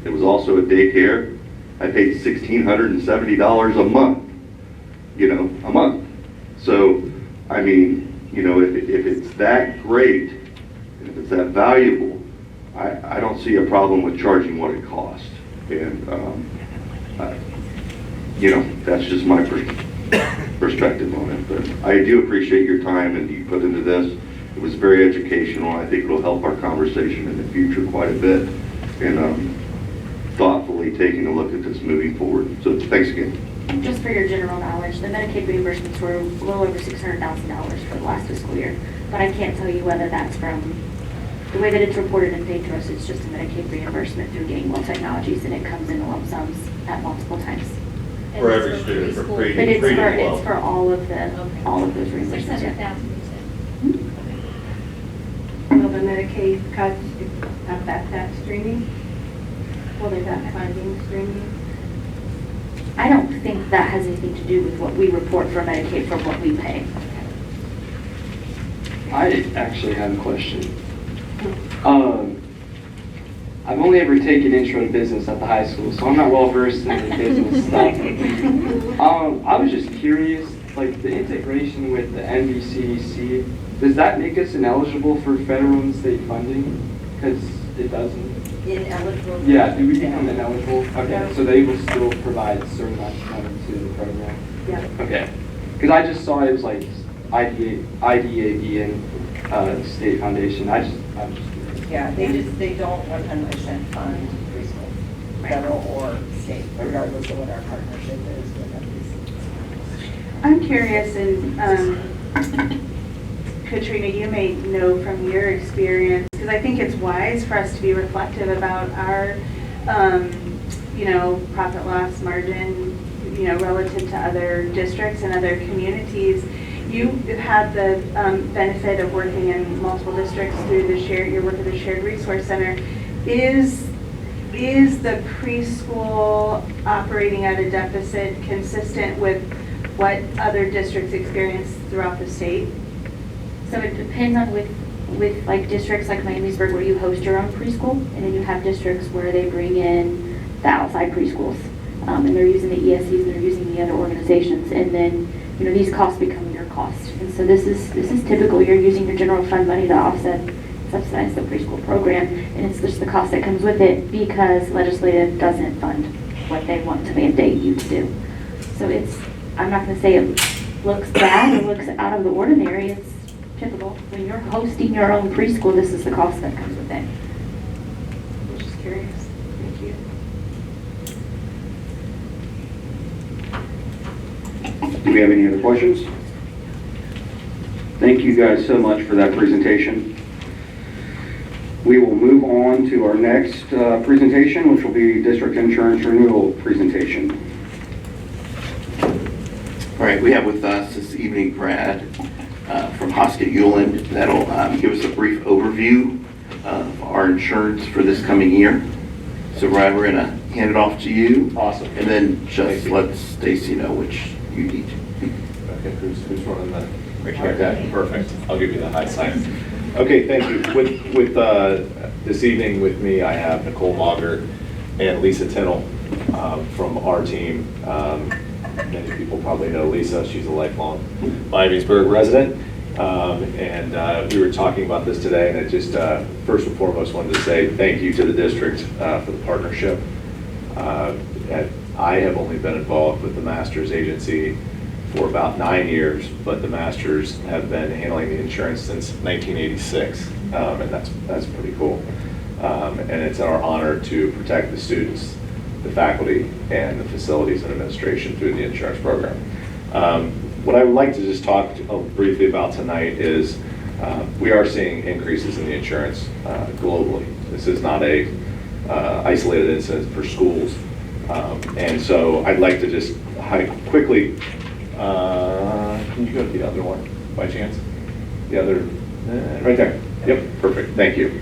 It was also a daycare. I paid $1,670 a month, a month. So, I mean, if it's that great, if it's that valuable, I don't see a problem with charging what it costs. And, that's just my perspective on it. But I do appreciate your time and you put into this. It was very educational. I think it'll help our conversation in the future quite a bit. And thoughtfully taking a look at this moving forward. So thanks again. Just for your general knowledge, the Medicaid reimbursements were a little over $600,000 for the last fiscal year. But I can't tell you whether that's from the way that it's reported and paid to us. It's just a Medicaid reimbursement through Gainwell Technologies, and it comes in lump sums at multiple times. And For it's every student, for preschool. pre- But it's for, pre-12. it's for all of those reimbursements. Yeah. 600,000, you said. Will the Medicaid cuts affect that streaming? Will they that funding streaming? I don't think that has anything to do with what we report for Medicaid from what we pay. I actually have a question. I've only ever taken intro to business at the high school, so I'm not well versed in the business stuff. I was just curious, like the integration with the NBCC, does that make us ineligible for federal and state funding? Because it doesn't. Ineligible? Yeah, do we become ineligible? Okay, so they will still provide a certain amount of money to the program? Yeah. Okay, because I just saw it was like IDAB and state foundation. I'm just curious. Yeah, they don't 100% fund preschool, federal or state, regardless of what our partnership is with NBC. I'm curious, and Katrina, you may know from your experience, because I think it's wise for us to be reflective about our, profit loss margin, relative to other districts and other communities. You had the benefit of working in multiple districts through your work at the Shared Resource Center. Is the preschool operating at a deficit consistent with what other districts experience throughout the state? So it depends on with like districts like Miamisburg where you host your own preschool, and then you have districts where they bring in the outside preschools, and they're using the ESCs and they're using the other organizations, and then these costs become your cost. And so this is typical. You're using your general fund money to subsidize the preschool program, and it's just the cost that comes with it because legislative doesn't fund what they want to mandate you to do. So I'm not going to say it looks bad or looks out of the ordinary. It's typical. When you're hosting your own preschool, this is the cost that comes with it. I'm just curious. Thank you. Do we have any other questions? Thank you guys so much for that presentation. We will move on to our next presentation, which will be district insurance renewal presentation. All right, we have with us this evening Brad from Hoskett Euland that'll give us a brief overview of our insurance for this coming year. So Brad, we're gonna hand it off to you. Awesome. And then just let Stacy know which you need. Okay, who's running that? Okay, perfect. I'll give you the high sign. Okay, thank you. With this evening with me, I have Nicole Mauger and Lisa Tinnell from our team. Many people probably know Lisa. She's a lifelong Miamisburg resident. And we were talking about this today, and I just first and foremost wanted to say thank you to the district for the partnership. I have only been involved with the Masters Agency for about 9 years, but the Masters have been handling the insurance since 1986, and that's pretty cool. And it's our honor to protect the students, the faculty, and the facilities and administration through the insurance program. What I would like to just talk briefly about tonight is we are seeing increases in the insurance globally. This is not a isolated incident for schools. And so I'd like to just quickly, can you go to the other one by chance? The other, right there. Yep, perfect, thank you.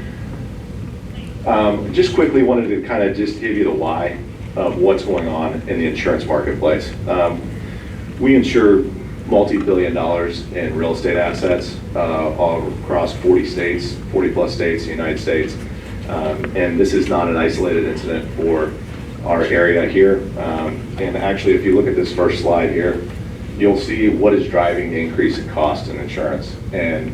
Just quickly wanted to kind of just give you the why of what's going on in the insurance marketplace. We insure multi-billion dollars in real estate assets all across 40 states, 40 plus states in the United States. And this is not an isolated incident for our area here. And actually, if you look at this first slide here, you'll see what is driving the increase in cost in insurance. And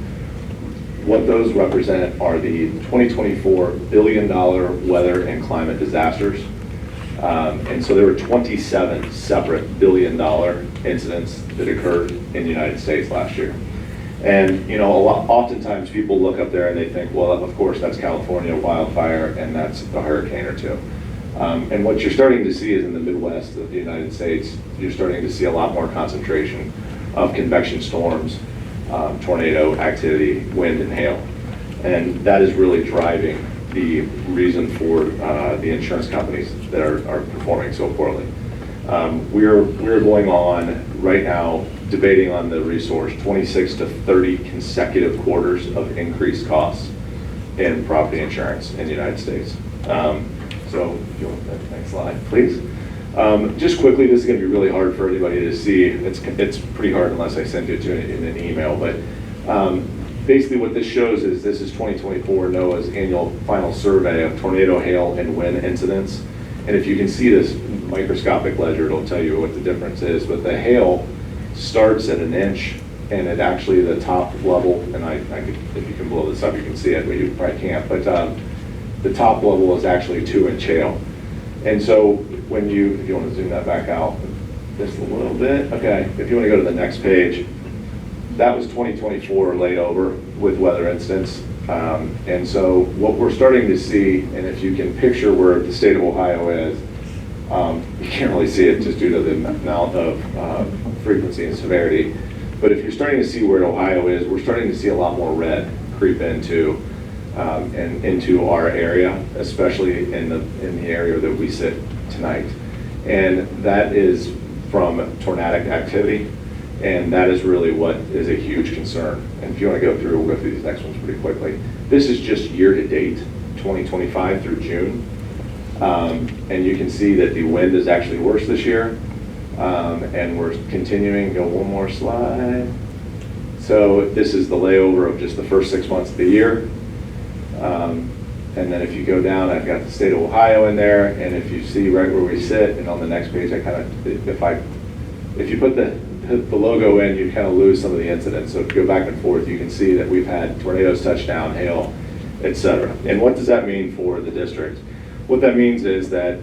what those represent are the 2024 billion-dollar weather and climate disasters. And so there were 27 separate billion-dollar incidents that occurred in the United States last year. And you know, oftentimes people look up there and they think, well, of course, that's California wildfire and that's a hurricane or two. And what you're starting to see is in the Midwest of the United States, you're starting to see a lot more concentration of convection storms, tornado activity, wind and hail. And that is really driving the reason for the insurance companies that are performing so poorly. We're going on right now debating on the resource 26 to 30 consecutive quarters of increased costs in property insurance in the United States. So if you want the next slide, please. Just quickly, this is going to be really hard for anybody to see. It's pretty hard unless I send it to you in an email. But basically what this shows is this is 2024 NOAA's annual final survey of tornado, hail, and wind incidents. And if you can see this microscopic ledger, it'll tell you what the difference is. But the hail starts at 1 inch, and at actually the top level, and I could, if you can blow this up, you can see it, but you probably can't. But the top level is actually 2-inch hail. And so when if you want to zoom that back out just a little bit, okay, if you want to go to the next page, that was 2024 laid over with weather incidents. And so what we're starting to see, and if you can picture where the state of Ohio is, you can't really see it just due to the amount of frequency and severity. But if you're starting to see where Ohio is, we're starting to see a lot more red creep into into our area, especially in the area that we sit tonight. And that is from tornadic activity, and that is really what is a huge concern. And if you want to go through, we'll go through these next ones pretty quickly. This is just year to date, 2025 through June. And you can see that the wind is actually worse this year. And we're continuing, go one more slide. So this is the layover of just the first 6 months of the year. And then if you go down, I've got the state of Ohio in there, and if you see right where we sit, and on the next page, I kind of, if you put the logo in, you kind of lose some of the incidents. So if you go back and forth, you can see that we've had tornadoes touch down, hail, etc. And what does that mean for the district? What that means is that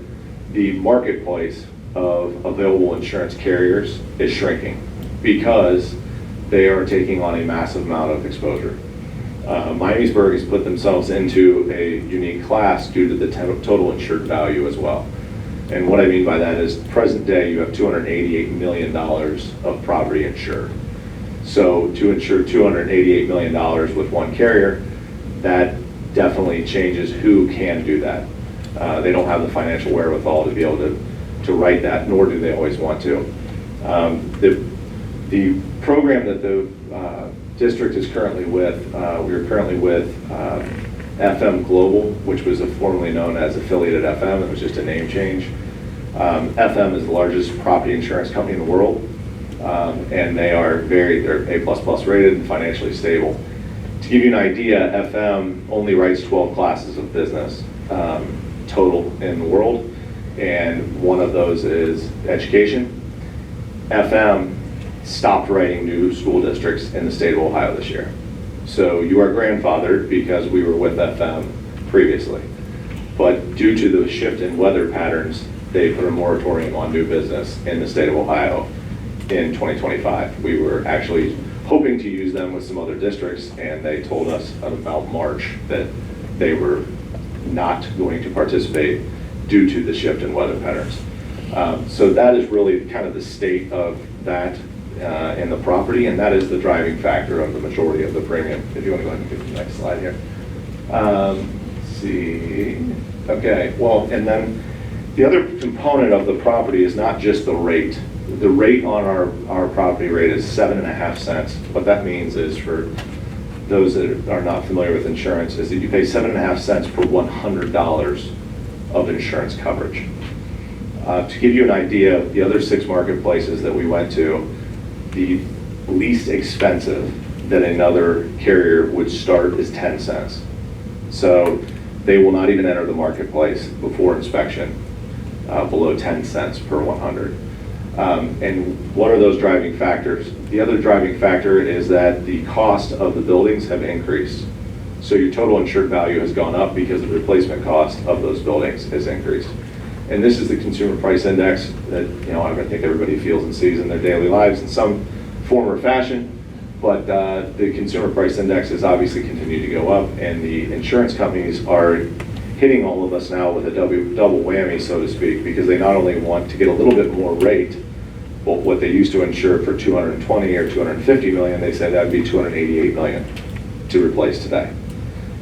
the marketplace of available insurance carriers is shrinking because they are taking on a massive amount of exposure. Miamisburg has put themselves into a unique class due to the total insured value as well. And what I mean by that is present day you have $288 million of property insured. So to insure $288 million with one carrier, that definitely changes who can do that. They don't have the financial wherewithal to be able to write that, nor do they always want to. The program that the district is currently with, we are currently with FM Global, which was formerly known as Affiliated FM. It was just a name change. FM is the largest property insurance company in the world, and they're A++ rated and financially stable. To give you an idea, FM only writes 12 classes of business total in the world, and one of those is education. FM stopped writing new school districts in the state of Ohio this year. So you are grandfathered because we were with FM previously. But due to the shift in weather patterns, they put a moratorium on new business in the state of Ohio in 2025. We were actually hoping to use them with some other districts, and they told us about March that they were not going to participate due to the shift in weather patterns. So that is really kind of the state of that in the property, and that is the driving factor of the majority of the premium. If you want to go ahead and get to the next slide here. Let's see. Okay, well, and then the other component of the property is not just the rate. The rate on our property rate is 7.5 cents. What that means is, for those that are not familiar with insurance, is that you pay 7.5 cents per $100 of insurance coverage. To give you an idea, the other 6 marketplaces that we went to, the least expensive that another carrier would start is 10 cents. So they will not even enter the marketplace before inspection below 10 cents per 100. And what are those driving factors? The other driving factor is that the cost of the buildings have increased. So your total insured value has gone up because the replacement cost of those buildings has increased. And this is the consumer price index that, I think everybody feels and sees in their daily lives in some form or fashion. But the consumer price index has obviously continued to go up, and the insurance companies are hitting all of us now with a double whammy, so to speak, because they not only want to get a little bit more rate, but what they used to insure for 220 or 250 million, they said that would be 288 million to replace today.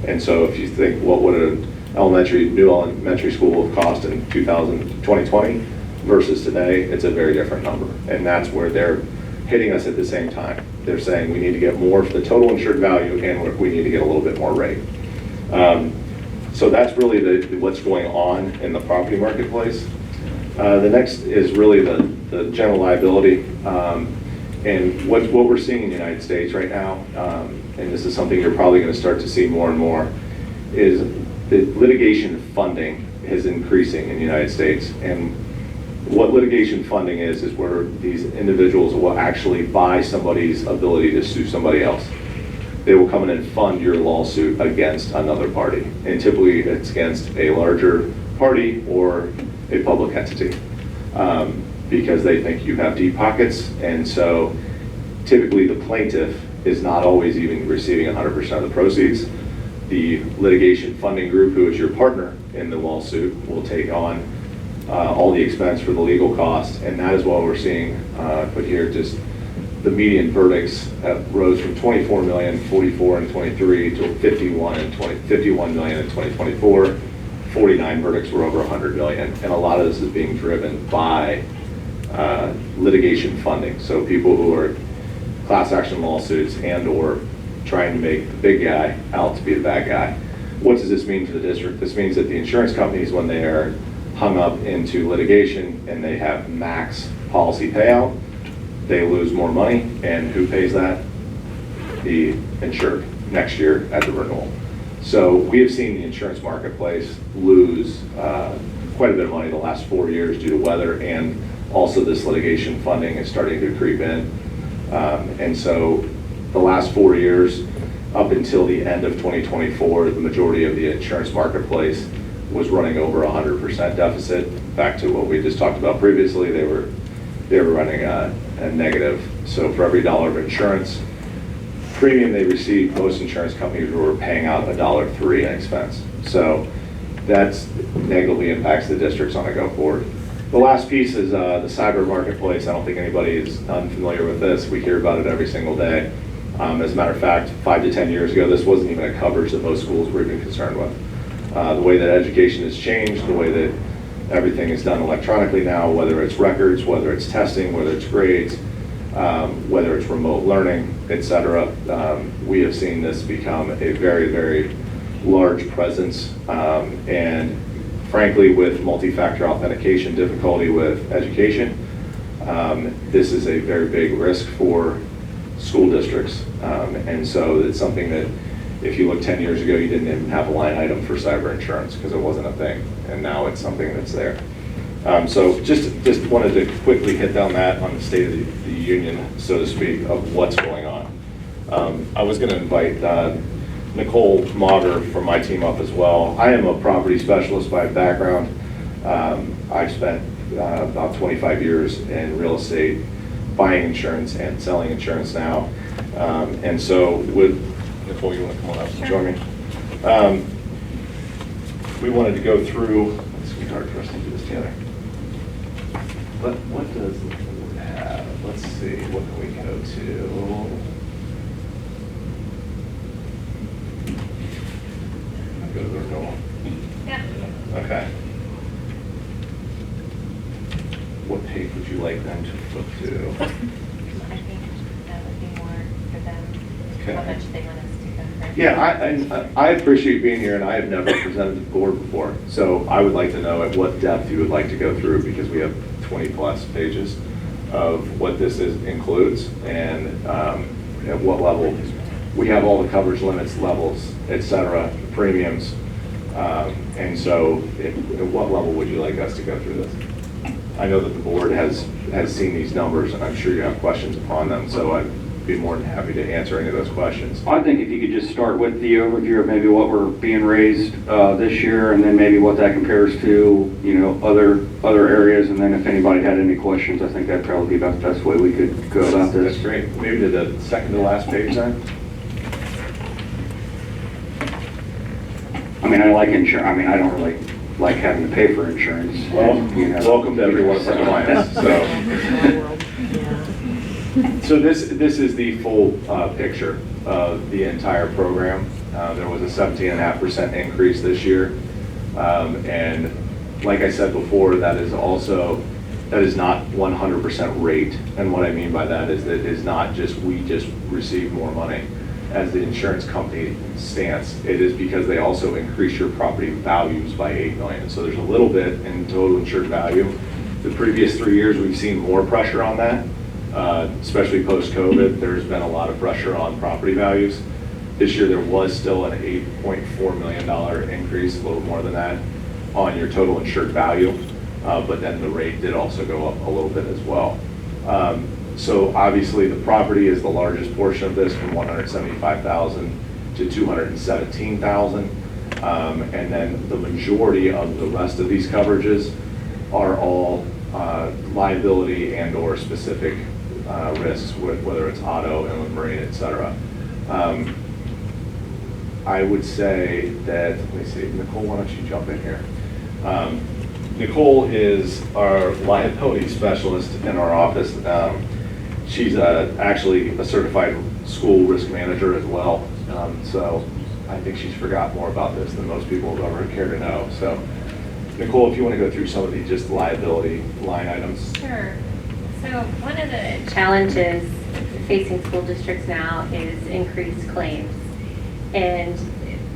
And so if you think, what would an new elementary school have cost in 2020 versus today, it's a very different number. And that's where they're hitting us at the same time. They're saying we need to get more for the total insured value, and we need to get a little bit more rate. So that's really what's going on in the property marketplace. The next is really the general liability. And what we're seeing in the United States right now, and this is something you're probably going to start to see more and more, is the litigation funding is increasing in the United States. And what litigation funding is where these individuals will actually buy somebody's ability to sue somebody else. They will come in and fund your lawsuit against another party. And typically it's against a larger party or a public entity, because they think you have deep pockets. And so typically the plaintiff is not always even receiving 100% of the proceeds. The litigation funding group, who is your partner in the lawsuit, will take on all the expense for the legal costs. And that is what we're seeing put here. Just the median verdicts rose from 24 million, 44 in 23 to 51 million in 2024. 49 verdicts were over 100 million. And a lot of this is being driven by litigation funding. So people who are class action lawsuits and or trying to make the big guy out to be the bad guy. What does this mean for the district? This means that the insurance companies, when they are hung up into litigation and they have max policy payout, they lose more money. And who pays that? The insured next year at the renewal. So we have seen the insurance marketplace lose quite a bit of money the last 4 years due to weather, and also this litigation funding is starting to creep in. And so the last 4 years, up until the end of 2024, the majority of the insurance marketplace was running over 100% deficit. Back to what we just talked about previously, they were running a negative. So for every dollar of insurance premium they received, most insurance companies were paying out $1.03 in expense. So that's negatively impacts the districts on a go forward. The last piece is the cyber marketplace. I don't think anybody is unfamiliar with this. We hear about it every single day. As a matter of fact, 5 to 10 years ago, this wasn't even a coverage that most schools were even concerned with. The way that education has changed, the way that everything is done electronically now, whether it's records, whether it's testing, whether it's grades, whether it's remote learning, et cetera. We have seen this become a very, very large presence. And frankly, with multi-factor authentication difficulty with education, this is a very big risk for school districts. And so it's something that if you look 10 years ago, you didn't even have a line item for cyber insurance because it wasn't a thing. And now it's something that's there. So just wanted to quickly hit down that on the State of the Union, so to speak, of what's going on. I was going to invite Nicole Mauger from my team up as well. I am a property specialist by background. I've spent about 25 years in real estate, buying insurance and selling insurance now. And so with Nicole, you want to come on up and join me? We wanted to go through, it's going to be hard for us to do this together. What does the board have? Let's see, what can we go to? Go to the renewal. Yeah. Okay. What page would you like them to flip to? I think that would be more for them, Okay. how much they want us to go for. Yeah, I appreciate being here, and I have never presented to the board before. So I would like to know at what depth you would like to go through, because we have 20-plus pages of what this includes, and at what level. We have all the coverage limits, levels, et cetera, premiums. And so at what level would you like us to go through this? I know that the board has seen these numbers, and I'm sure you have questions upon them, so I'd be more than happy to answer any of those questions. I think if you could just start with the overview of maybe what we're being raised this year, and then maybe what that compares to, you know, other areas, and then if anybody had any questions, I think that'd probably be about the best way we could go about this. That's great. Maybe to the second to last page then? I mean, I like insurance. I mean, I don't really like having to pay for insurance. Well, you know. welcome to every one of our clients. So this is the full picture of the entire program. There was a 17.5% increase this year. And like I said before, that is not 100% rate. And what I mean by that is that it's not just we just receive more money as the insurance company stance. It is because they also increase your property values by $8 million. So there's a little bit in total insured value. The previous 3 years, we've seen more pressure on that, especially post-COVID. There's been a lot of pressure on property values. This year, there was still an $8.4 million increase, a little more than that, on your total insured value. But then the rate did also go up a little bit as well. So obviously the property is the largest portion of this, from $175,000 to $217,000. And then the majority of the rest of these coverages are all liability and or specific risks, whether it's auto, inland marine, et cetera. I would say that, let me see, Nicole, why don't you jump in here? Nicole is our liability specialist in our office. She's actually a certified school risk manager as well. So I think she's forgot more about this than most people have ever cared to know. So Nicole, if you want to go through some of the just liability line items. Sure. So one of the challenges facing school districts now is increased claims. And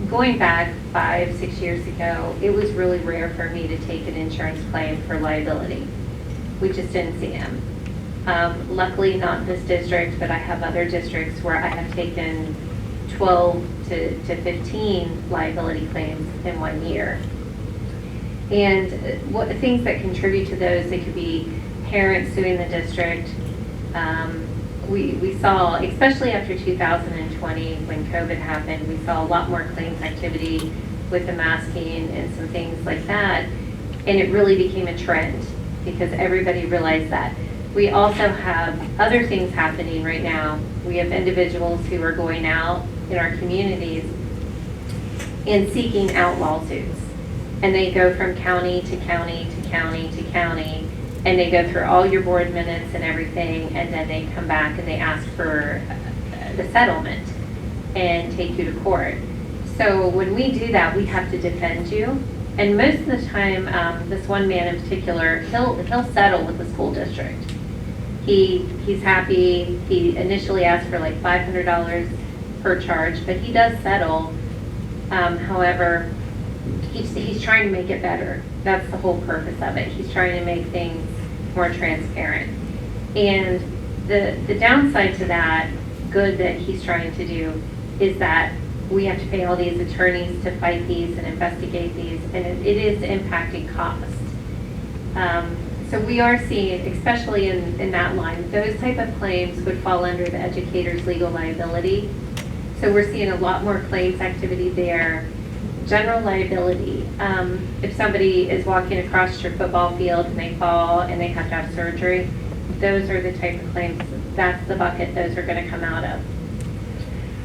going back 5-6 years ago, it was really rare for me to take an insurance claim for liability. We just didn't see them. Luckily, not this district, but I have other districts where I have taken 12 to 15 liability claims in 1 year. And what things that contribute to those, it could be parents suing the district. We saw, especially after 2020, when COVID happened, we saw a lot more claims activity with the masking and some things like that. And it really became a trend because everybody realized that. We also have other things happening right now. We have individuals who are going out in our communities and seeking out lawsuits. And they go from county to county to county to county, and they go through all your board minutes and everything, and then they come back and they ask for the settlement and take you to court. So when we do that, we have to defend you. And most of the time, this one man in particular, he'll settle with the school district. He's happy. He initially asked for like $500 per charge, but he does settle. However, he's trying to make it better. That's the whole purpose of it. He's trying to make things more transparent. And the downside to that, good that he's trying to do, is that we have to pay all these attorneys to fight these and investigate these, and it is impacting cost. So we are seeing, especially in that line, those type of claims would fall under the educator's legal liability. So we're seeing a lot more claims activity there. General liability, if somebody is walking across your football field and they fall and they have to have surgery, those are the type of claims, that's the bucket those are going to come out of.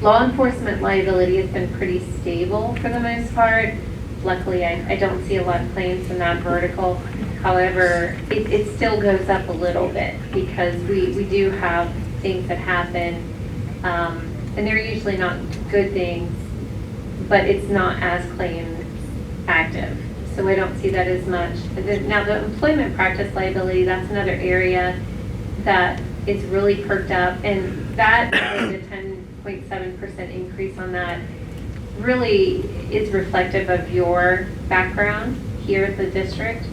Law enforcement liability has been pretty stable for the most part. Luckily, I don't see a lot of claims in that vertical. However, it still goes up a little bit because we do have things that happen, and they're usually not good things, but it's not as claim active. So I don't see that as much. Now the employment practice liability, that's another area that is really perked up, and that the 10.7% increase on that really is reflective of your background here at the district,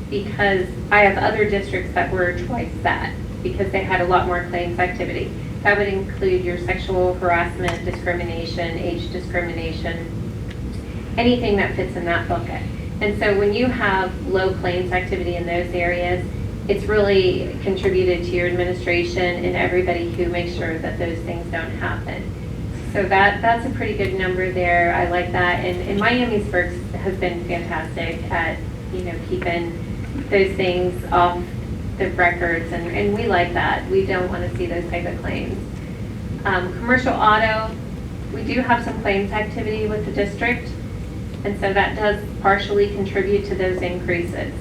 because I have other districts that were twice that because they had a lot more claims activity. That would include your sexual harassment, discrimination, age discrimination, anything that fits in that bucket. And so when you have low claims activity in those areas, it's really contributed to your administration and everybody who makes sure that those things don't happen. So that's a pretty good number there. I like that. And Miamisburg has been fantastic at, keeping those things off the records, and we like that. We don't want to see those type of claims. Commercial auto, we do have some claims activity with the district, and so that does partially contribute to those increases.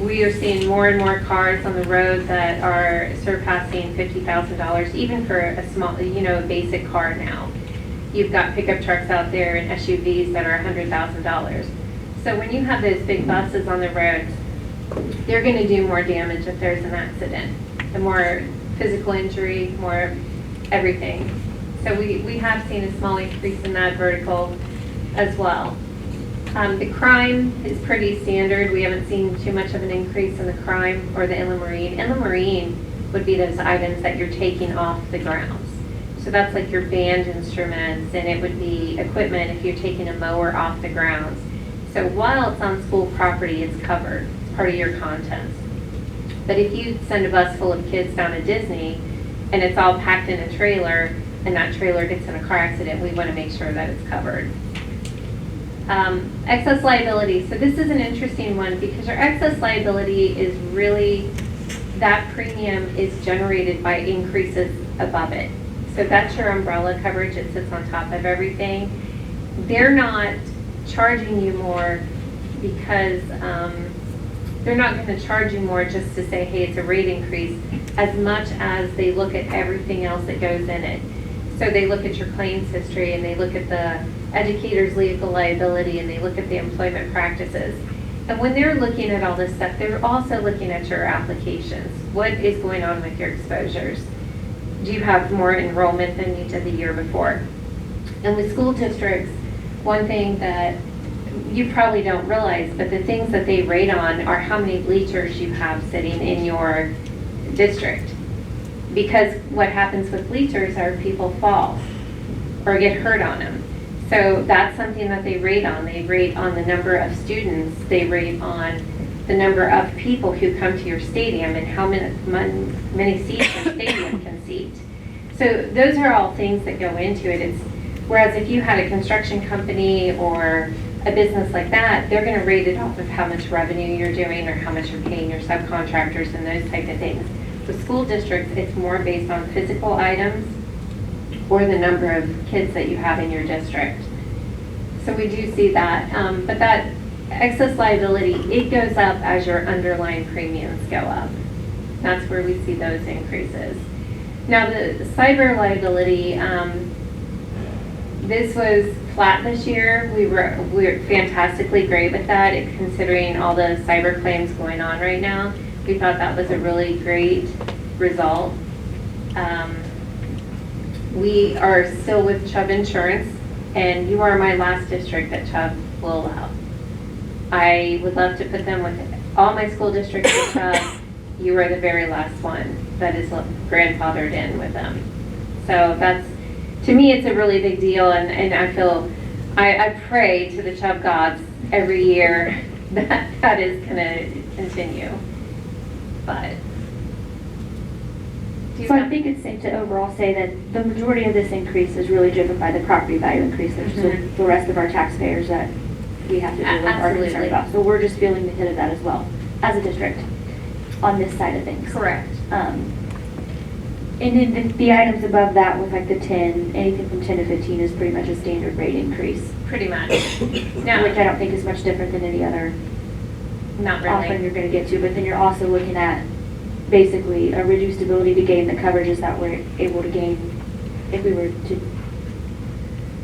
We are seeing more and more cars on the road that are surpassing $50,000, even for a small, basic car now. You've got pickup trucks out there and SUVs that are $100,000. So when you have those big buses on the roads, they're going to do more damage if there's an accident. The more physical injury, more everything. So we have seen a small increase in that vertical as well. The crime is pretty standard. We haven't seen too much of an increase in the crime or the inland marine. Inland marine would be those items that you're taking off the grounds. So that's like your band instruments, and it would be equipment if you're taking a mower off the grounds. So while it's on school property, it's covered. It's part of your contents. But if you send a bus full of kids down to Disney and it's all packed in a trailer and that trailer gets in a car accident, we want to make sure that it's covered. Excess liability. So this is an interesting one because your excess liability is really, that premium is generated by increases above it. So that's your umbrella coverage. It sits on top of everything. They're not charging you more because they're not going to charge you more just to say, hey, it's a rate increase, as much as they look at everything else that goes in it. So they look at your claims history, and they look at the educator's legal liability, and they look at the employment practices. And when they're looking at all this stuff, they're also looking at your applications. What is going on with your exposures? Do you have more enrollment than you did the year before? And with school districts, one thing that you probably don't realize, but the things that they rate on are how many bleachers you have sitting in your district. Because what happens with bleachers are people fall or get hurt on them. So that's something that they rate on. They rate on the number of students. They rate on the number of people who come to your stadium and how many seats your stadium can seat. So those are all things that go into it. Whereas if you had a construction company or a business like that, they're going to rate it off of how much revenue you're doing or how much you're paying your subcontractors and those type of things. With school districts, it's more based on physical items or the number of kids that you have in your district. So we do see that. But that excess liability, it goes up as your underlying premiums go up. That's where we see those increases. Now the cyber liability, this was flat this year. We were fantastically great with that, considering all the cyber claims going on right now. We thought that was a really great result. We are still with Chubb Insurance, and you are my last district that Chubb will allow. I would love to put them with all my school districts with Chubb. You are the very last one that is grandfathered in with them. So that's, to me, it's a really big deal, and I feel, I pray to the Chubb gods every year that that is going to continue. But So I think it's safe to overall say that the majority of this increase is really driven by the property value increase. There's the rest of our taxpayers that we have to deal with are Absolutely. concerned about. So we're just feeling the hit of that as well, as a district, on this side of things. correct. And then the items above that with like the 10, anything from 10 to 15 is pretty much a standard rate increase. Pretty much. Which Now, I don't think is much different than any other not offering really. you're going to get to. But then you're also looking at basically a reduced ability to gain the coverages that we're able to gain if we were to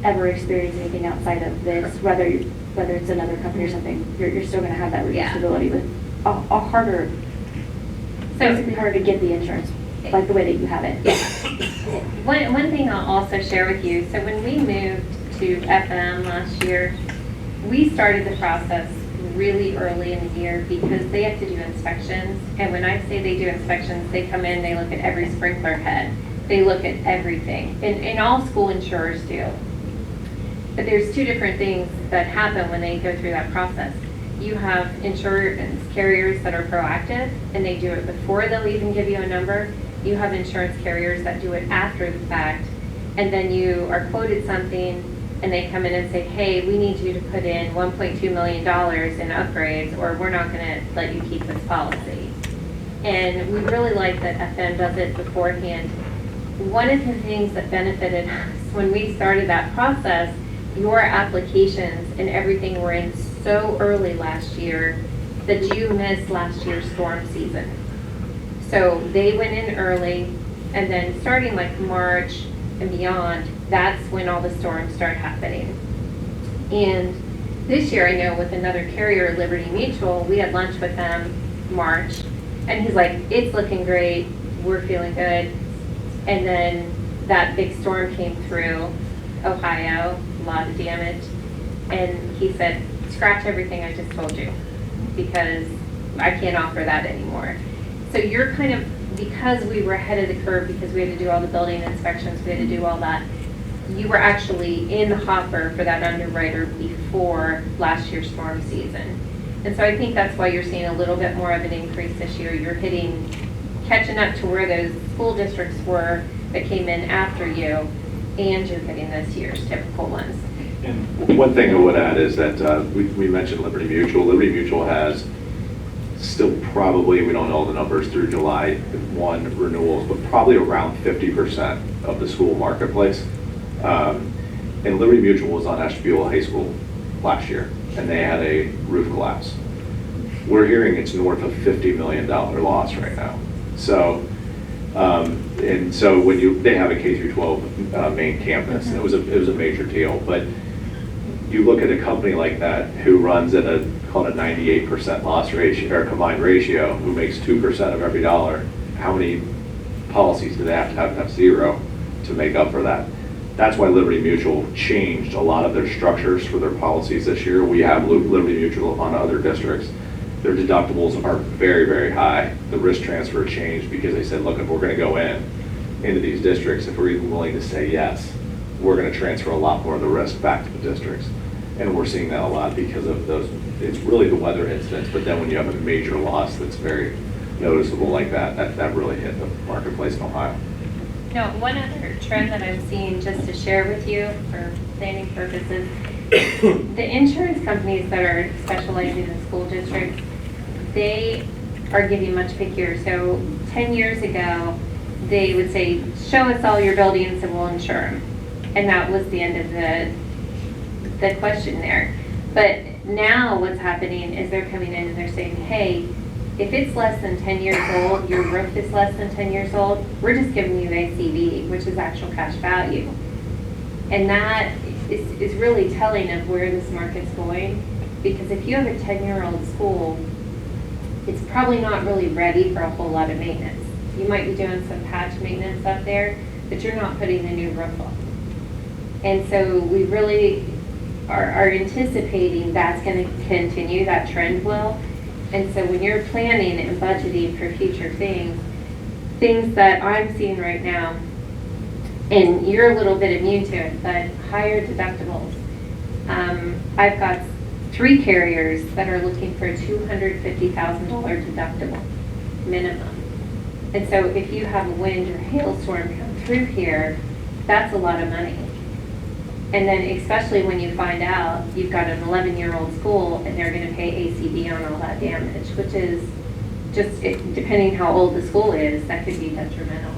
ever experience anything outside of this, whether it's another company or something, you're still going to have that reduced Yeah. ability with a harder, basically harder to get the insurance, like the way that you have it. One thing I'll also share with you, so when we moved to FM last year, we started the process really early in the year because they have to do inspections. And when I say they do inspections, they come in, they look at every sprinkler head. They look at everything. And all school insurers do. But there's two different things that happen when they go through that process. You have insurance carriers that are proactive and they do it before they'll even give you a number. You have insurance carriers that do it after the fact, and then you are quoted something and they come in and say, hey, we need you to put in $1.2 million in upgrades or we're not going to let you keep this policy. And we really like that FM does it beforehand. One of the things that benefited us when we started that process, your applications and everything were in so early last year that you missed last year's storm season. So they went in early, and then starting like March and beyond, that's when all the storms start happening. And this year, I know with another carrier, Liberty Mutual, we had lunch with them March, and he's like, it's looking great, we're feeling good. And then that big storm came through Ohio, a lot of damage, and he said, scratch everything I just told you, because I can't offer that anymore. So you're kind of, because we were ahead of the curve, because we had to do all the building inspections, we had to do all that, you were actually in the hopper for that underwriter before last year's storm season. And so I think that's why you're seeing a little bit more of an increase this year. You're catching up to where those school districts were that came in after you, and you're getting this year's typical ones. And one thing I would add is that we mentioned Liberty Mutual. Liberty Mutual has still probably, we don't know the numbers through July 1 renewals, but probably around 50% of the school marketplace. And Liberty Mutual was on Ashtabula High School last year, and they had a roof collapse. We're hearing it's north of $50 million loss right now. So, and so when they have a K-12 main campus, and it was a major deal. But you look at a company like that who runs at a 98% loss ratio or combined ratio, who makes 2% of every dollar. How many policies do they have to have zero to make up for that? That's why Liberty Mutual changed a lot of their structures for their policies this year. We have Liberty Mutual on other districts. Their deductibles are very, very high. The risk transfer changed because they said, look, if we're going to go into these districts, if we're even willing to say yes, we're going to transfer a lot more of the risk back to the districts. And we're seeing that a lot because of those, it's really the weather incidents, but then when you have a major loss that's very noticeable like that really hit the marketplace in Ohio. No, one other trend that I'm seeing, just to share with you for planning purposes, the insurance companies that are specializing in school districts, they are getting much pickier. So 10 years ago, they would say, show us all your buildings and we'll insure them. And that was the end of the question there. But now what's happening is they're coming in and they're saying, hey, if it's less than 10 years old, your roof is less than 10 years old, we're just giving you ACV, which is actual cash value. And that is really telling of where this market's going. Because if you have a 10-year-old school, it's probably not really ready for a whole lot of maintenance. You might be doing some patch maintenance up there, but you're not putting a new roof on. And so we really are anticipating that's going to continue, that trend will. And so when you're planning and budgeting for future things that I'm seeing right now, and you're a little bit immune to it, but higher deductibles. I've got 3 carriers that are looking for a $250,000 deductible minimum. And so if you have a wind or hailstorm come through here, that's a lot of money. And then especially when you find out you've got an 11-year-old school and they're going to pay ACD on all that damage, which is just, depending how old the school is, that could be detrimental.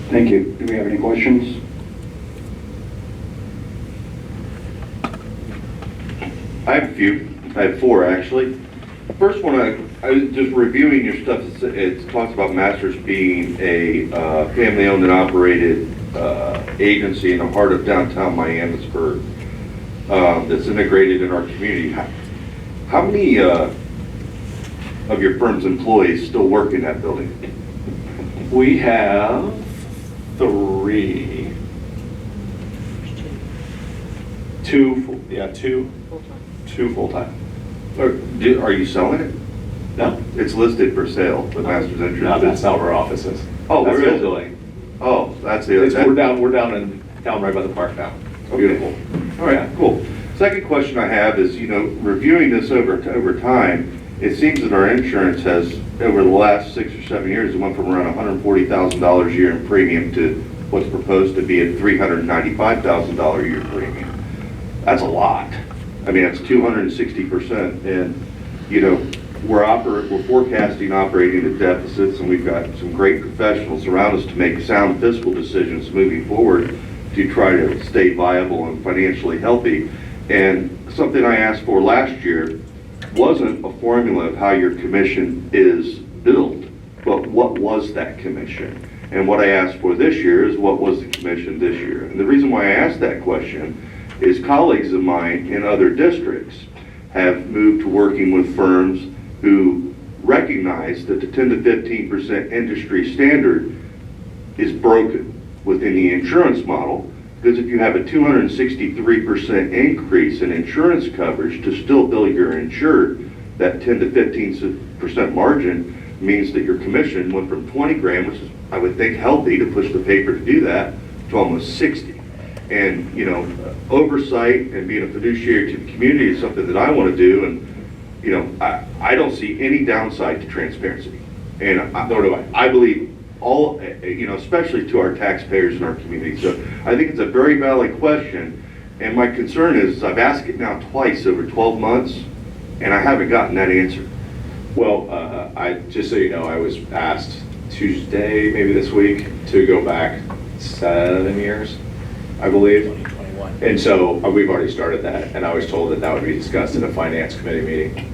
Thank you. Do we have any questions? I have a few. I have 4, actually. First one, I was just reviewing your stuff. It talks about Masters being a family-owned and operated agency in the heart of downtown Miamisburg that's integrated in our community. How many of your firm's employees still work in that building? We have 3. 2 full-time. Are you selling it? No. It's listed for sale with Masters Insurance. No, that's not where our office is. Oh, That's where the is old it? building. Oh, that's the other. We're down right by the park now. It's beautiful. All right, cool. Second question I have is, reviewing this over time, it seems that our insurance has, over the last 6 or 7 years, it went from around $140,000 a year in premium to what's proposed to be a $395,000 a year premium. That's a lot. I mean, that's 260%. And, we're forecasting operating at deficits, and we've got some great professionals around us to make sound fiscal decisions moving forward to try to stay viable and financially healthy. And something I asked for last year wasn't a formula of how your commission is billed, but what was that commission? And what I asked for this year is what was the commission this year? And the reason why I asked that question is colleagues of mine in other districts have moved to working with firms who recognize that the 10 to 15% industry standard is broken within the insurance model, because if you have a 263% increase in insurance coverage to still bill your insured, that 10 to 15% margin means that your commission went from 20 grand, which is, I would think, healthy to push the paper to do that, to almost 60. And, oversight and being a fiduciary to the community is something that I want to do, and I don't see any downside to transparency. And nor do I. I believe all, especially to our taxpayers in our community. So I think it's a very valid question. And my concern is I've asked it now twice over 12 months, and I haven't gotten that answer. Well, just so you know, I was asked Tuesday, maybe this week, to go back 7 years, I believe. And so we've already started that, and I was told that would be discussed in a finance committee meeting.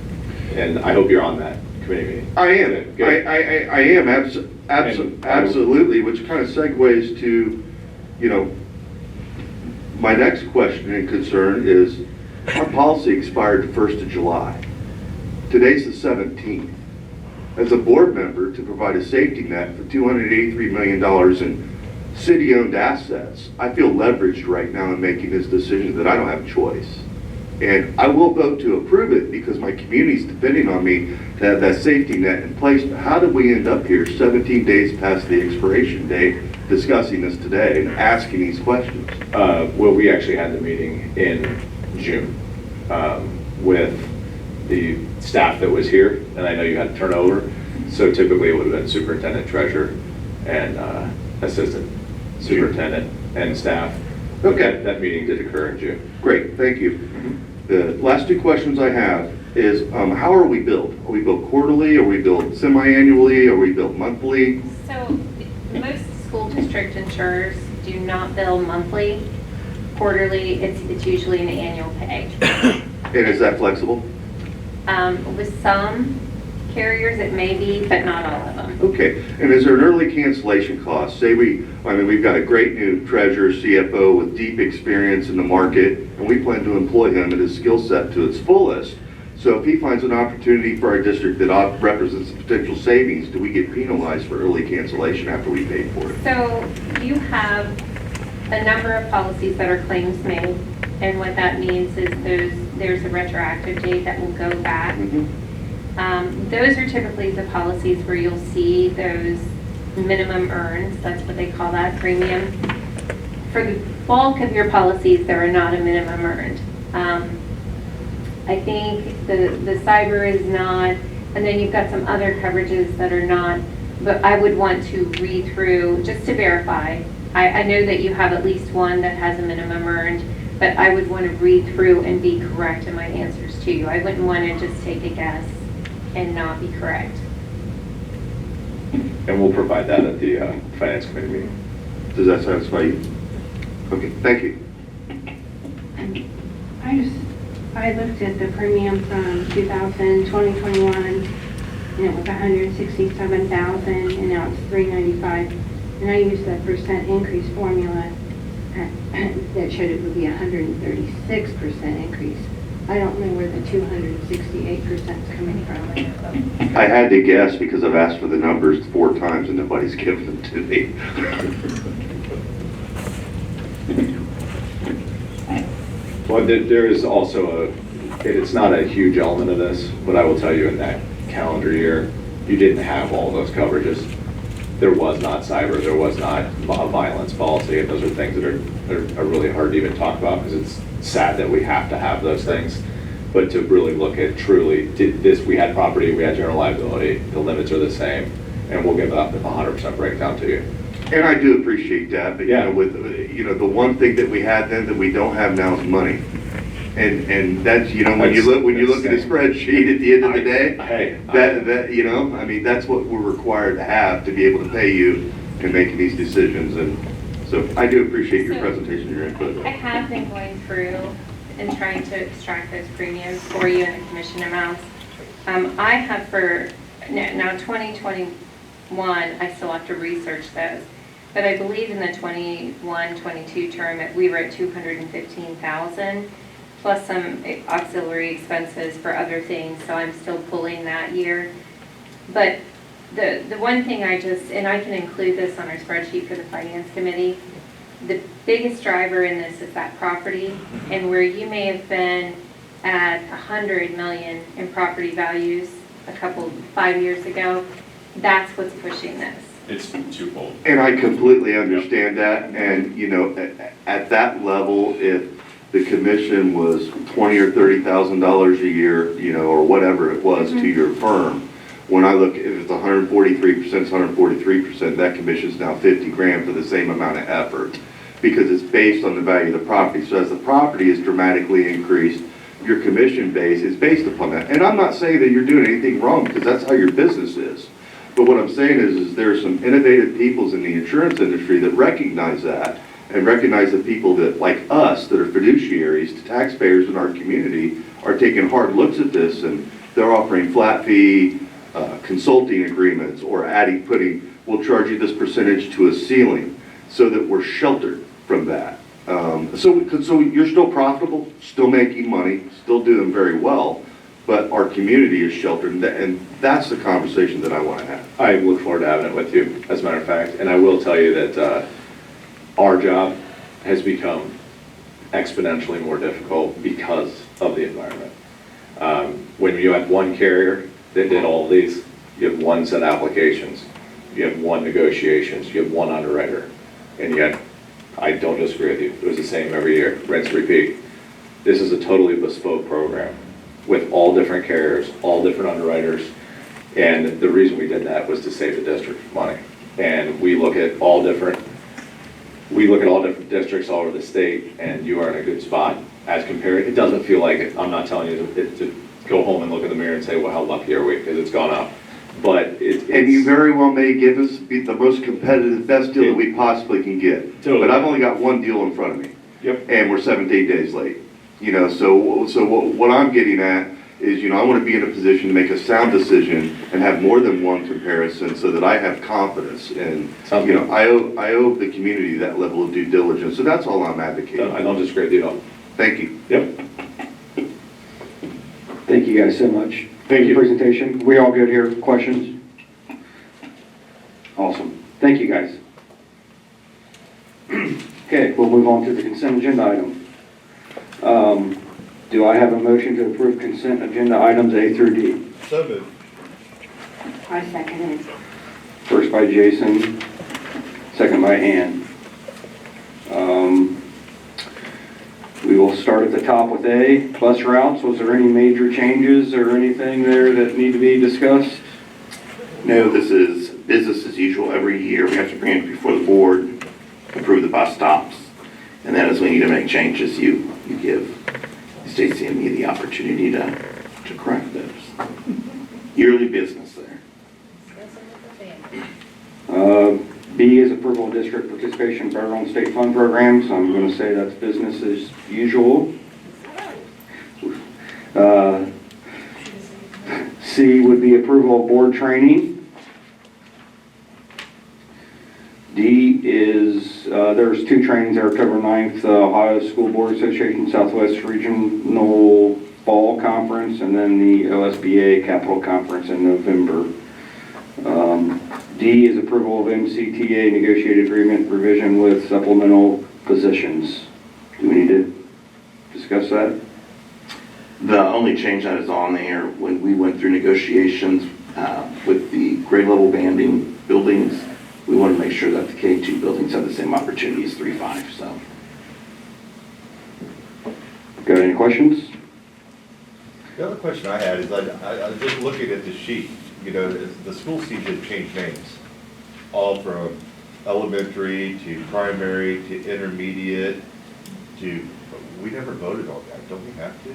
And I hope you're on that committee meeting. I am. Good. I am, absolutely, which kind of segues to, my next question and concern is, our policy expired the 1st of July. Today's the 17th. As a board member, to provide a safety net for $283 million in city-owned assets, I feel leveraged right now in making this decision that I don't have a choice. And I will vote to approve it because my community's depending on me to have that safety net in place. But how did we end up here 17 days past the expiration date discussing this today and asking these questions? Well, we actually had the meeting in June with the staff that was here, and I know you had turnover. So typically it would have been superintendent, treasurer, and assistant superintendent and staff. Okay. That meeting did occur in June. Great, thank you. The last 2 questions I have is, how are we billed? Are we billed quarterly? Are we billed semi-annually? Are we billed monthly? So most school district insurers do not bill monthly. Quarterly, it's usually an annual pay. And is that flexible? With some, carriers, it may be, but not all of them. Okay, and is there an early cancellation cost? Say we've got a great new treasurer, CFO with deep experience in the market, and we plan to employ him and his skill set to its fullest. So if he finds an opportunity for our district that represents a potential savings, do we get penalized for early cancellation after we paid for it? So you have a number of policies that are claims made, and what that means is there's a retroactive date that will go back. Those are typically the policies where you'll see those minimum earns, that's what they call that, premium. For the bulk of your policies, there are not a minimum earned. I think the cyber is not, and then you've got some other coverages that are not, but I would want to read through, just to verify. I know that you have at least one that has a minimum earned, but I would want to read through and be correct in my answers to you. I wouldn't want to just take a guess and not be correct. And we'll provide that at the Finance Committee meeting. Does that satisfy you? Okay, thank you. I looked at the premium from 2021, and it was 167,000, and now it's 395. And I used the percent increase formula that showed it would be 136% increase. I don't know where the 268% is coming from. I had to guess because I've asked for the numbers 4 times and nobody's given them to me. Well, there is also it's not a huge element of this, but I will tell you in that calendar year, you didn't have all those coverages. There was not cyber, there was not violence policy, and those are things that are really hard to even talk about because it's sad that we have to have those things. But to really look at truly, we had property, we had general liability, the limits are the same, and we'll give up a 100% breakdown to you. And I do appreciate that, but the one thing that we had then that we don't have now is money. And that's, when you look at a spreadsheet at the end of the day, that's what we're required to have to be able to pay you in making these decisions. And so I do appreciate your presentation, your input. I have been going through and trying to extract those premiums for you and the commission amounts. I have for now 2021, I still have to research those. But I believe in the 21-22 term, we were at 215,000 plus some auxiliary expenses for other things. So I'm still pulling that year. But the one thing I can include this on our spreadsheet for the Finance Committee, the biggest driver in this is that property, and where you may have been at 100 million in property values 5 years ago, that's what's pushing this. It's twofold. And I completely understand that. And, at that level, if the commission was $20,000 or $30,000 a year, or whatever it was to your firm, when I look, if it's 143%, it's 143%, that commission's now 50 grand for the same amount of effort because it's based on the value of the property. So as the property is dramatically increased, your commission base is based upon that. And I'm not saying that you're doing anything wrong because that's how your business is. But what I'm saying is there are some innovative peoples in the insurance industry that recognize that and recognize that people that, like us, that are fiduciaries to taxpayers in our community are taking hard looks at this, and they're offering flat fee consulting agreements or we'll charge you this percentage to a ceiling so that we're sheltered from that. So you're still profitable, still making money, still doing very well, but our community is sheltered, and that's the conversation that I want to have. I look forward to having it with you, as a matter of fact, and I will tell you that our job has become exponentially more difficult because of the environment. When you have one carrier that did all of these, you have one set of applications, you have one negotiations, you have one underwriter, and yet, I don't disagree with you, it was the same every year, rinse, repeat. This is a totally bespoke program with all different carriers, all different underwriters, and the reason we did that was to save the district money. And we look at all different districts all over the state, and you are in a good spot as compared. It doesn't feel like it. I'm not telling you to go home and look in the mirror and say, well, how lucky are we, because it's gone up. But and you very well may give us the most competitive, best deal that we possibly can get. Totally. But I've only got one deal in front of me. Yep. And we're 7 to 8 days late. So what I'm getting at is, I want to be in a position to make a sound decision and have more than one comparison so that I have confidence. And, Sounds good. I owe the community that level of due diligence. So that's all I'm advocating. I don't disagree with you at all. Thank you. Yep. Thank you guys so much. Thank you. Presentation. We all good here? Questions? Awesome. Thank you, guys. Okay, we'll move on to the consent agenda item. Do I have a motion to approve consent agenda items A through D? So moved. I second it. First by Jason, second by Ann. We will start at the top with A, bus routes. Was there any major changes or anything there that need to be discussed? No, this is business as usual. Every year, we have to bring it before the board, approve the bus stops, and then as we need to make changes, you give Stacy and me the opportunity to correct those. Yearly business there. B is approval of district participation in federal and state fund programs. I'm going to say that's business as usual. C would be approval of board training. D is, there's two trainings that are October 9th, Ohio School Board Association Southwest Regional Fall Conference, and then the OSBA Capital Conference in November. D is approval of MCTA negotiated agreement revision with supplemental positions. Do we need to discuss that? The only change that is on there, when we went through negotiations with the grade level banding buildings, we want to make sure that the K2 buildings have the same opportunity as 3-5, so. Got any questions? The other question I had is, I was just looking at the sheet, the school season changed names, all from elementary to primary to intermediate to, we never voted on that, don't we have to?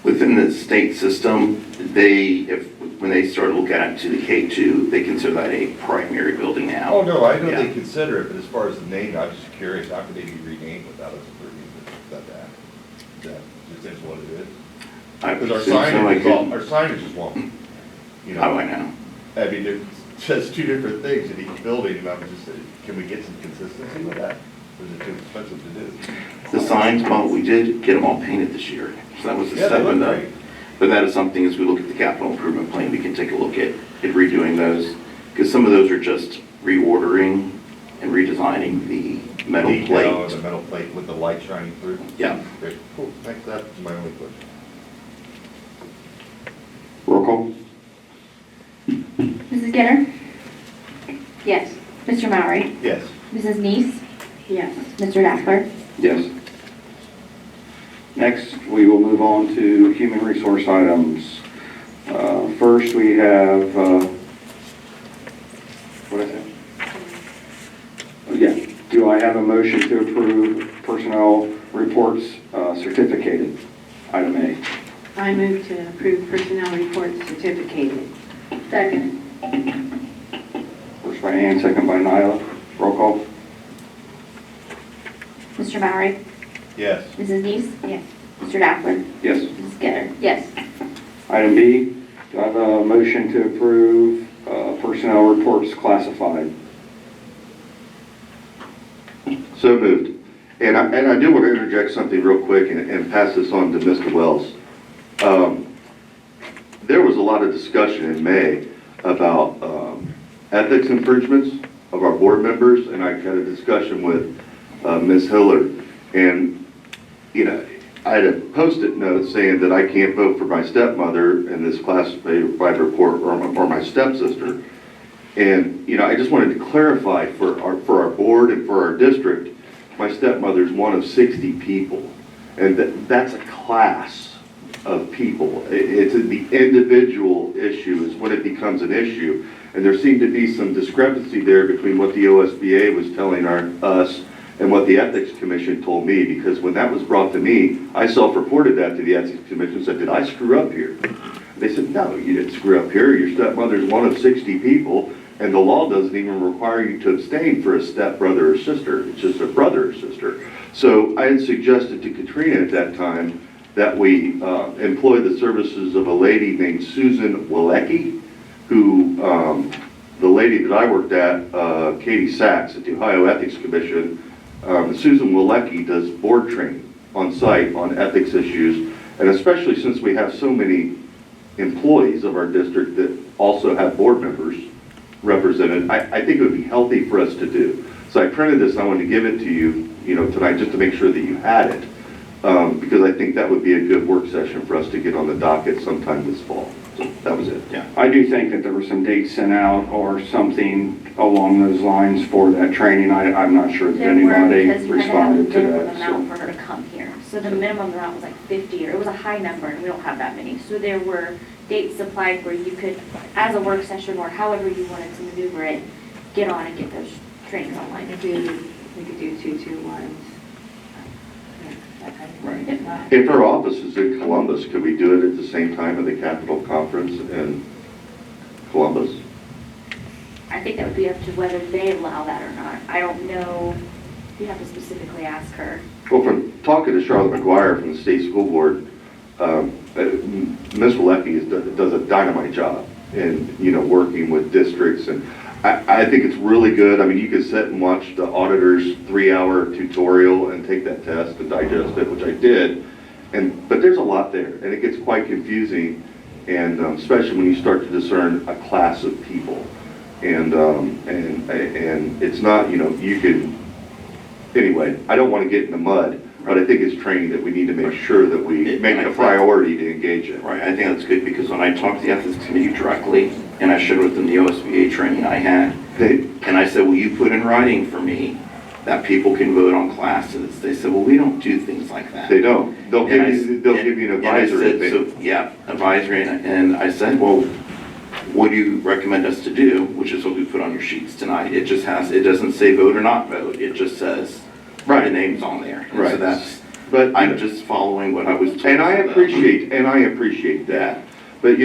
Within the state system, when they start looking at it to the K2, they consider that a primary building now. Oh, no, I know Yeah. they consider it, but as far as the name, I was just curious, how could they be renamed without us approving that? That just is what it is? I Because our assume so, I signage is one. Oh, I know. I mean, it says two different things in each building, and I'm just saying, can we get some consistency with that? Or is it too expensive to do? The signs, well, we did get them all painted this year, so that was a Yeah, step they look in the. great. But that is something, as we look at the capital improvement plan, we can take a look at redoing those, because some of those are just reordering and redesigning the metal Detail plate. on the metal plate with the light shining through? Yeah. Great, cool, thanks, that's my only question. Roll call. Mrs. Getter? Yes. Mr. Mowry? Yes. Mrs. Neese? Yes. Mr. Dackler? Yes. Next, we will move on to human resource items. First, we have, what is it? Oh, yeah. Do I have a motion to approve personnel reports certificated? Item A. I move to approve personnel reports certificated. Second. First by Ann, second by Nyla. Roll call. Mr. Mowry? Yes. Mrs. Neese? Yes. Mr. Dackler? Yes. Mrs. Getter? Yes. Item B, do I have a motion to approve personnel reports classified? So moved. And I do want to interject something real quick and pass this on to Mr. Wells. There was a lot of discussion in May about ethics infringements of our board members, and I had a discussion with Ms. Hiller. And, I had a Post-it note saying that I can't vote for my stepmother in this classified report or my stepsister. And, I just wanted to clarify for our board and for our district, my stepmother's one of 60 people. And that's a class of people. It's the individual issue is when it becomes an issue. And there seemed to be some discrepancy there between what the OSBA was telling us and what the Ethics Commission told me, because when that was brought to me, I self-reported that to the Ethics Commission and said, did I screw up here? They said, no, you didn't screw up here. Your stepmother's one of 60 people, and the law doesn't even require you to abstain for a stepbrother or sister. It's just a brother or sister. So I had suggested to Katrina at that time that we employ the services of a lady named Susan Walecki, who, the lady that I worked at, Katie Sachs at the Ohio Ethics Commission, Susan Walecki does board training on site on ethics issues, and especially since we have so many employees of our district that also have board members represented, I think it would be healthy for us to do. So I printed this, and I wanted to give it to you, tonight, just to make sure that you had it, because I think that would be a good work session for us to get on the docket sometime this fall. So that was it. Yeah, I do think that there were some dates sent out or something along those lines for that training. I'm not sure that There were, anybody because you had to have a responded to minimum that. amount So. for her to come here. So the minimum amount was like 50, or it was a high number, and we don't have that many. So there were dates supplied where you could, as a work session, or however you wanted to maneuver it, get on and get those trainings online. We could do 2-2-1s. That kind of Right. thing. If our office is in Columbus, could we do it at the same time of the Capitol Conference in Columbus? I think that would be up to whether they allow that or not. I don't know. You have to specifically ask her. Well, from talking to Charlotte McGuire from the state school board, Ms. Walecki does a dynamite job in, working with districts, and I think it's really good. I mean, you could sit and watch the auditor's 3-hour tutorial and take that test and digest it, which I did, but there's a lot there, and it gets quite confusing, and especially when you start to discern a class of people, and it's not, you can. Anyway, I don't want to get in the mud, but I think it's training that we need to make sure that we make it a priority to engage in. Right, I think that's good, because when I talked to the ethics committee directly, and I shared with them the OSBA training I had, and I said, will you put in writing for me that people can vote on classes? They said, well, we don't do things like that. They don't. They'll give you an advisory. And I said, so, yeah, advisory, and I said, well, what do you recommend us to do? Which is what we put on your sheets tonight. It doesn't say vote or not vote. It just says, the names on there. And Right. So But I'm just following what I was told. And I appreciate that. But,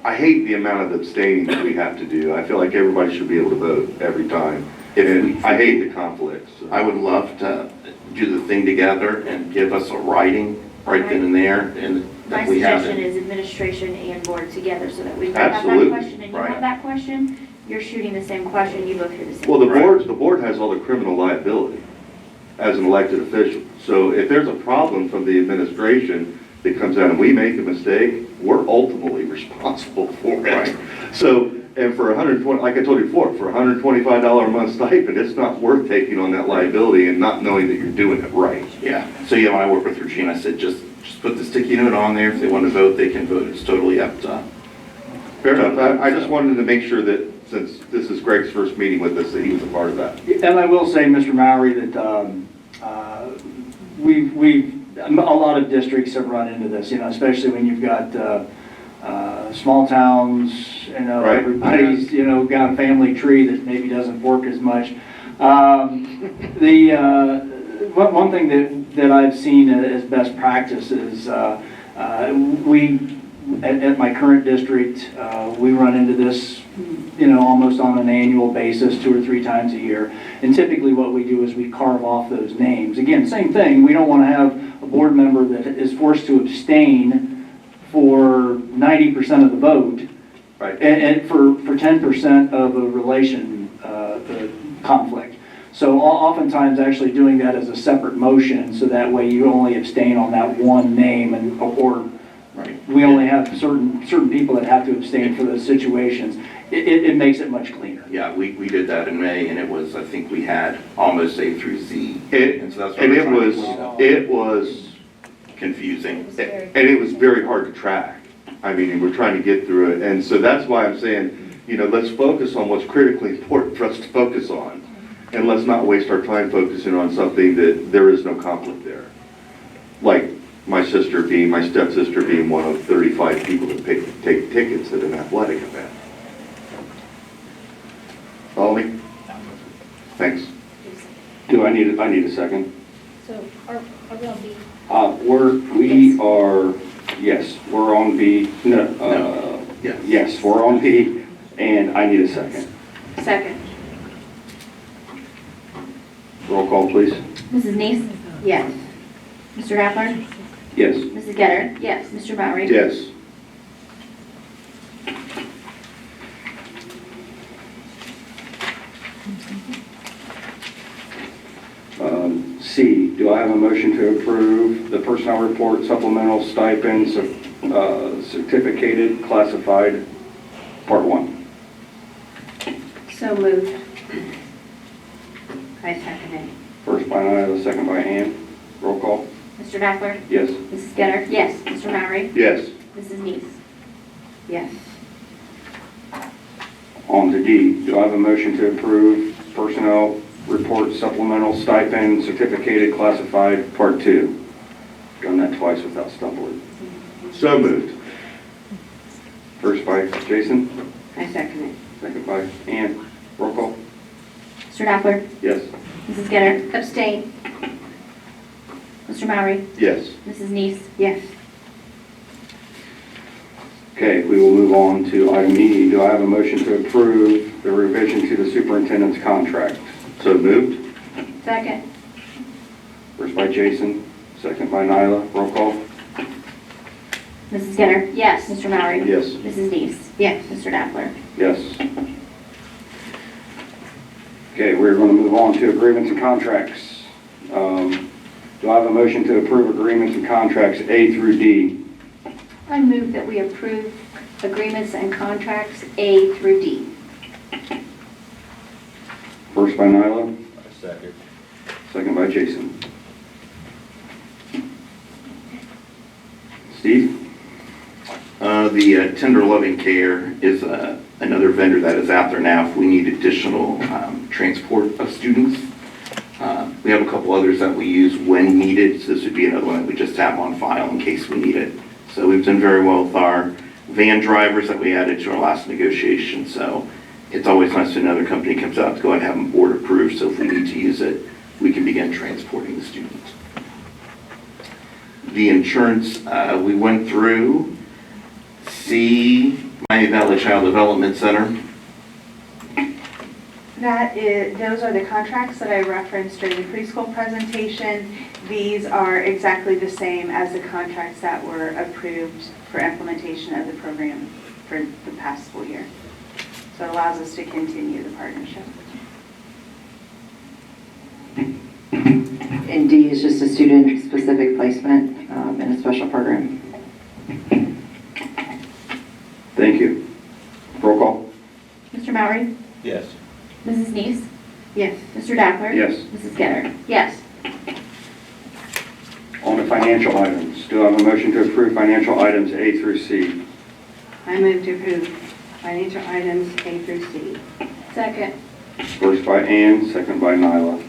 I hate the amount of abstaining that we have to do. I feel like everybody should be able to vote every time. And I hate the conflicts. I would love to do the thing together and give us a writing right then and there, and My that we have suggestion it. is administration and board together, so that we both have that Absolutely. question and you Right. have that question, you're shooting the same question, you both hear the same. Well, the question. board has all the criminal liability as an elected official. So if there's a problem from the administration that comes out and we make a mistake, we're ultimately responsible for it. Right. So, and for 120, like I told you before, for $125 a month stipend, it's not worth taking on that liability and not knowing that you're doing it right. Yeah, so when I worked with Regina, I said, just put the sticky note on there. If they want to vote, they can vote. It's totally up to. Fair enough. I just wanted to make sure that, since this is Greg's first meeting with us, that he was a part of that. And I will say, Mr. Mowry, that a lot of districts have run into this, especially when you've got small towns, Right. everybody's, got a family tree that maybe doesn't work as much. One thing that I've seen as best practice is at my current district, we run into this, almost on an annual basis, 2 or 3 times a year. And typically what we do is we carve off those names. Again, same thing, we don't want to have a board member that is forced to abstain for 90% of the vote. Right. And for 10% of a relation conflict. So oftentimes actually doing that as a separate motion, so that way you only abstain on that one name, or we only have certain people that have to abstain for those situations. It makes it much cleaner. Yeah, we did that in May, and it was, I think we had almost A through Z. It was confusing. And it was very hard to track. I mean, we're trying to get through it. And so that's why I'm saying, let's focus on what's critically important for us to focus on. And let's not waste our time focusing on something that there is no conflict there. Like my stepsister being one of 35 people that take tickets at an athletic event. Follow me? Thanks. I need a second? So are we on B? We're on B, yes, we're on B, and I need a second. Second. Roll call, please. Mrs. Neese? Yes. Mr. Rattler? Yes. Mrs. Getter? Yes. Mr. Bowery? Yes. C, do I have a motion to approve the personnel report supplemental stipends, certificated, classified, part 1? So moved. I second it. First by Nyla, second by Ann. Roll call. Mr. Dackler? Yes. Mrs. Getter? Yes. Mr. Bowery? Yes. Mrs. Neese? Yes. On to D, do I have a motion to approve personnel report supplemental stipend, certificated, classified, part 2? Done that twice without stumbling. So moved. First by Jason, I second it. second by Ann. Roll call. Mr. Dackler? Yes. Mrs. Getter? Abstain. Mr. Bowery? Yes. Mrs. Neese? Yes. Okay, we will move on to item E. Do I have a motion to approve the revision to the superintendent's contract? So moved. Second. First by Jason, second by Nyla. Roll call. Mrs. Getter? Yes. Mr. Bowery? Yes. Mrs. Neese? Yes. Mr. Dackler? Yes. Okay, we're going to move on to agreements and contracts. Do I have a motion to approve agreements and contracts A through D? I move that we approve agreements and contracts A through D. First by Nyla, I second. second by Jason. Steve? The Tender Loving Care is another vendor that is out there now if we need additional transport of students. We have a couple others that we use when needed, so this would be another one that we just have on file in case we need it. So we've done very well with our van drivers that we added to our last negotiation, so it's always nice when another company comes out to go ahead and have them board approved, so if we need to use it, we can begin transporting the students. The insurance, we went through C, Miami Valley Child Development Center. Those are the contracts that I referenced during the preschool presentation. These are exactly the same as the contracts that were approved for implementation of the program for the past school year. So it allows us to continue the partnership. And D is just a student-specific placement in a special program. Thank you. Roll call. Mr. Bowery? Yes. Mrs. Neese? Yes. Mr. Dackler? Yes. Mrs. Getter? Yes. On to financial items. Do I have a motion to approve financial items A through C? I move to approve financial items A through C. Second. First by Ann, second by Nyla.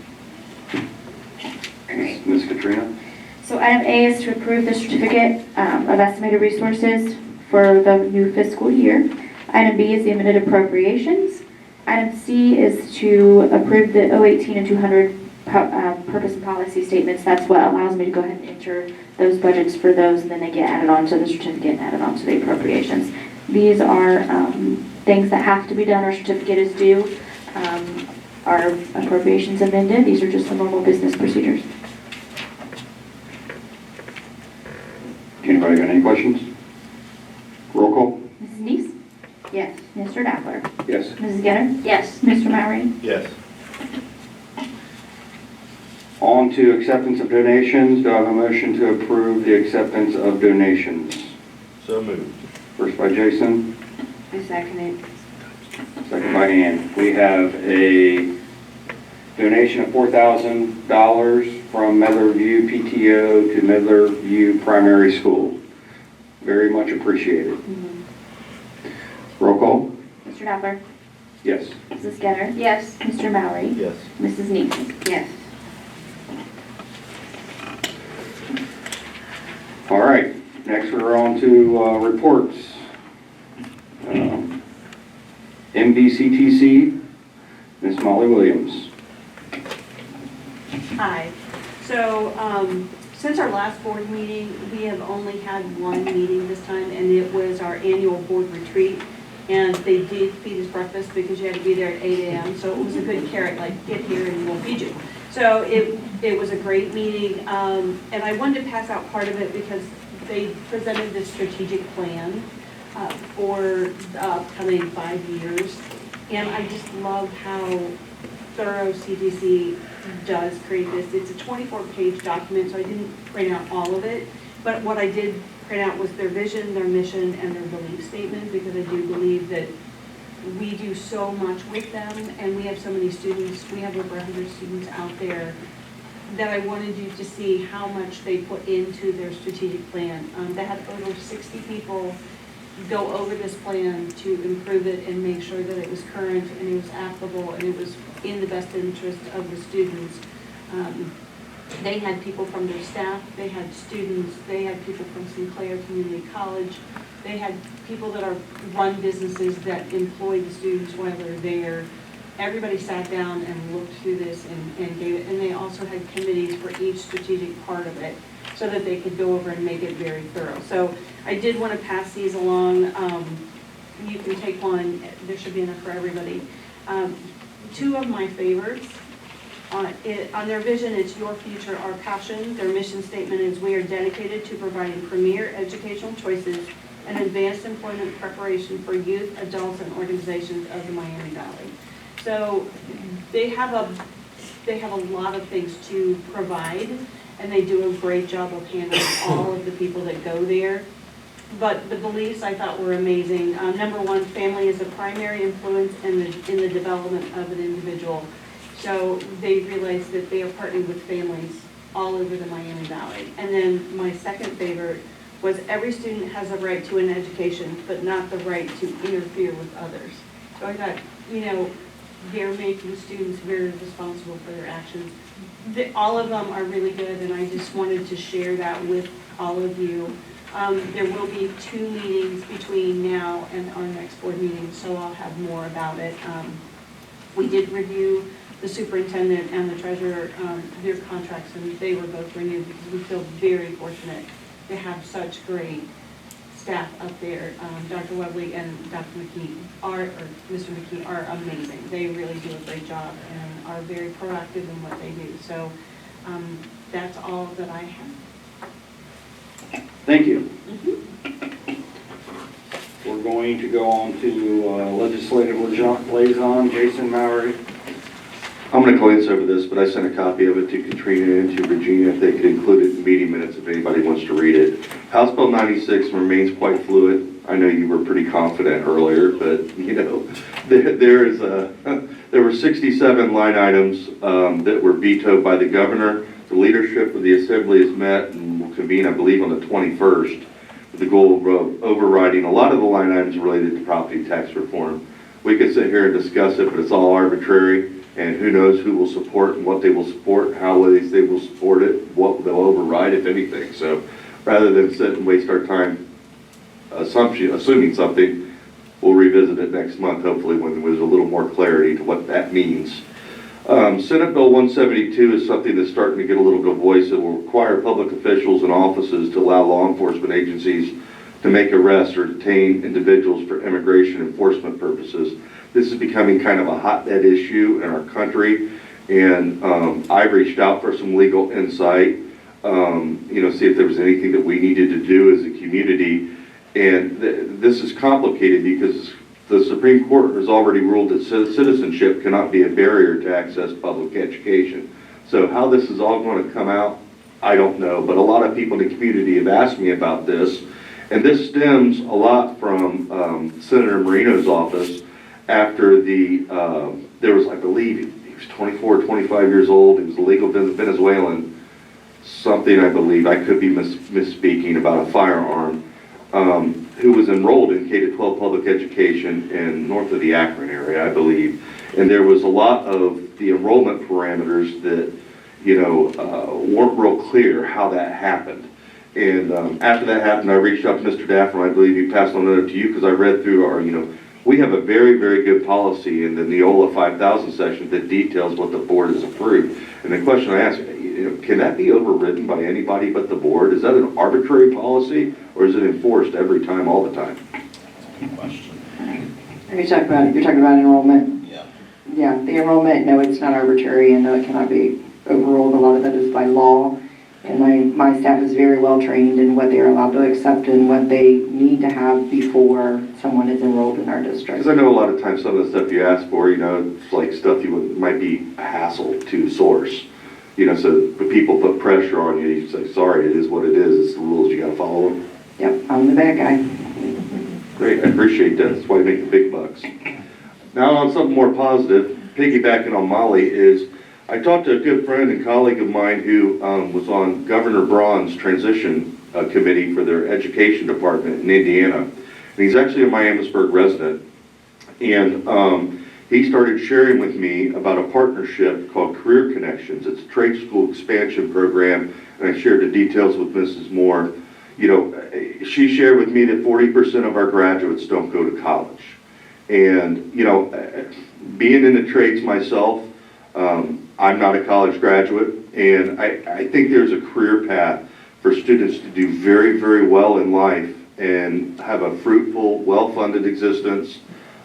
Ms. Katrina? So item A is to approve the certificate of estimated resources for the new fiscal year. Item B is the amended appropriations. Item C is to approve the 018 and 200 purpose and policy statements. That's what allows me to go ahead and enter those budgets for those, and then they get added on to the certificate and added on to the appropriations. These are things that have to be done. Our certificate is due. Our appropriations amended. These are just the normal business procedures. Anybody got any questions? Roll call. Mrs. Neese? Yes. Mr. Dackler? Yes. Mrs. Getter? Yes. Mr. Bowery? Yes. On to acceptance of donations. Do I have a motion to approve the acceptance of donations? So moved. First by Jason, I second it. second by Ann. We have a donation of $4,000 from Medlar-View PTO to Medlar-View Primary School. Very much appreciated. Roll call. Mr. Dackler? Yes. Mrs. Getter? Yes. Mr. Bowery? Yes. Mrs. Neese? Yes. All right, next we're on to reports. MVCTC, Ms. Molly Williams. Hi. So, since our last board meeting, we have only had one meeting this time, and it was our annual board retreat. And they did feed us breakfast because you had to be there at 8 a.m. So it was a good carrot, like, get here and we'll feed you. So it was a great meeting, and I wanted to pass out part of it because they presented this strategic plan for the upcoming 5 years. And I just love how thorough CTC does create this. It's a 24-page document, so I didn't print out all of it. But what I did print out was their vision, their mission, and their belief statement, because I do believe that we do so much with them, and we have so many students. We have over 100 students out there that I wanted you to see how much they put into their strategic plan. They had over 60 people go over this plan to improve it and make sure that it was current and it was applicable and it was in the best interest of the students. They had people from their staff, they had students, they had people from Sinclair Community College, they had people that run businesses that employ the students while they're there. Everybody sat down and looked through this and gave it, and they also had committees for each strategic part of it so that they could go over and make it very thorough. So I did want to pass these along. You can take one, there should be enough for everybody. Two of my favorites. On their vision, it's your future, our passion. Their mission statement is we are dedicated to providing premier educational choices and advanced employment preparation for youth, adults, and organizations of the Miami Valley. So they have a lot of things to provide, and they do a great job of handling all of the people that go there. But the beliefs I thought were amazing. Number one, family is a primary influence in the development of an individual. So they realized that they are partnering with families all over the Miami Valley. And then my second favorite was every student has a right to an education, but not the right to interfere with others. So I thought, they're making students very responsible for their actions. All of them are really good, and I just wanted to share that with all of you. There will be 2 meetings between now and our next board meeting, so I'll have more about it. We did review the superintendent and the treasurer, their contracts, and they were both renewed because we feel very fortunate to have such great staff up there. Dr. Webley and Dr. McKee Mr. McKee are amazing. They really do a great job and are very proactive in what they do. So that's all that I have. Thank you. We're going to go on to legislative liaison, Jason Maury. I'm going to glance over this, but I sent a copy of it to Katrina and to Regina if they could include it in meeting minutes if anybody wants to read it. House Bill 96 remains quite fluid. I know you were pretty confident earlier, but there were 67 line items that were vetoed by the governor. The leadership of the assembly has met and will convene, I believe, on the 21st with the goal of overriding a lot of the line items related to property tax reform. We could sit here and discuss it, but it's all arbitrary. And who knows who will support and what they will support, how they will support it, what they'll override, if anything. So rather than sit and waste our time assuming something, we'll revisit it next month, hopefully, when there's a little more clarity to what that means. Senate Bill 172 is something that's starting to get a little bit of voice. It will require public officials and offices to allow law enforcement agencies to make arrests or detain individuals for immigration enforcement purposes. This is becoming kind of a hotbed issue in our country, and I reached out for some legal insight, see if there was anything that we needed to do as a community. And this is complicated because the Supreme Court has already ruled that citizenship cannot be a barrier to access public education. So how this is all going to come out, I don't know, but a lot of people in the community have asked me about this, and this stems a lot from Senator Marino's office. After there was, I believe, he was 24, 25 years old. He was a legal Venezuelan, something I believe, I could be misspeaking about a firearm, who was enrolled in K-12 public education in north of the Akron area, I believe. And there was a lot of the enrollment parameters that, weren't real clear how that happened. And after that happened, I reached out to Mr. Daffer, and I believe he passed on it to you because I read through our, we have a very, very good policy in the Neola 5000 section that details what the board has approved. And the question I ask, can that be overridden by anybody but the board? Is that an arbitrary policy, or is it enforced every time, all the time? Good question. You're talking about enrollment? Yeah. Yeah, the enrollment, no, it's not arbitrary, and no, it cannot be overruled. A lot of that is by law. And my staff is very well trained in what they're allowed to accept and what they need to have before someone is enrolled in our district. Because I know a lot of times some of the stuff you ask for, it's like stuff might be a hassle to source. So when people put pressure on you, you say, sorry, it is what it is. It's the rules, you gotta follow them. Yep, I'm the bad guy. Great, I appreciate that. That's why you make the big bucks. Now on something more positive, piggybacking on Molly is, I talked to a good friend and colleague of mine who was on Governor Braun's transition committee for their education department in Indiana. And he's actually a Miamisburg resident. And he started sharing with me about a partnership called Career Connections. It's a trade school expansion program, and I shared the details with Mrs. Moore. She shared with me that 40% of our graduates don't go to college. And, being in the trades myself, I'm not a college graduate, and I think there's a career path for students to do very, very well in life and have a fruitful, well-funded existence,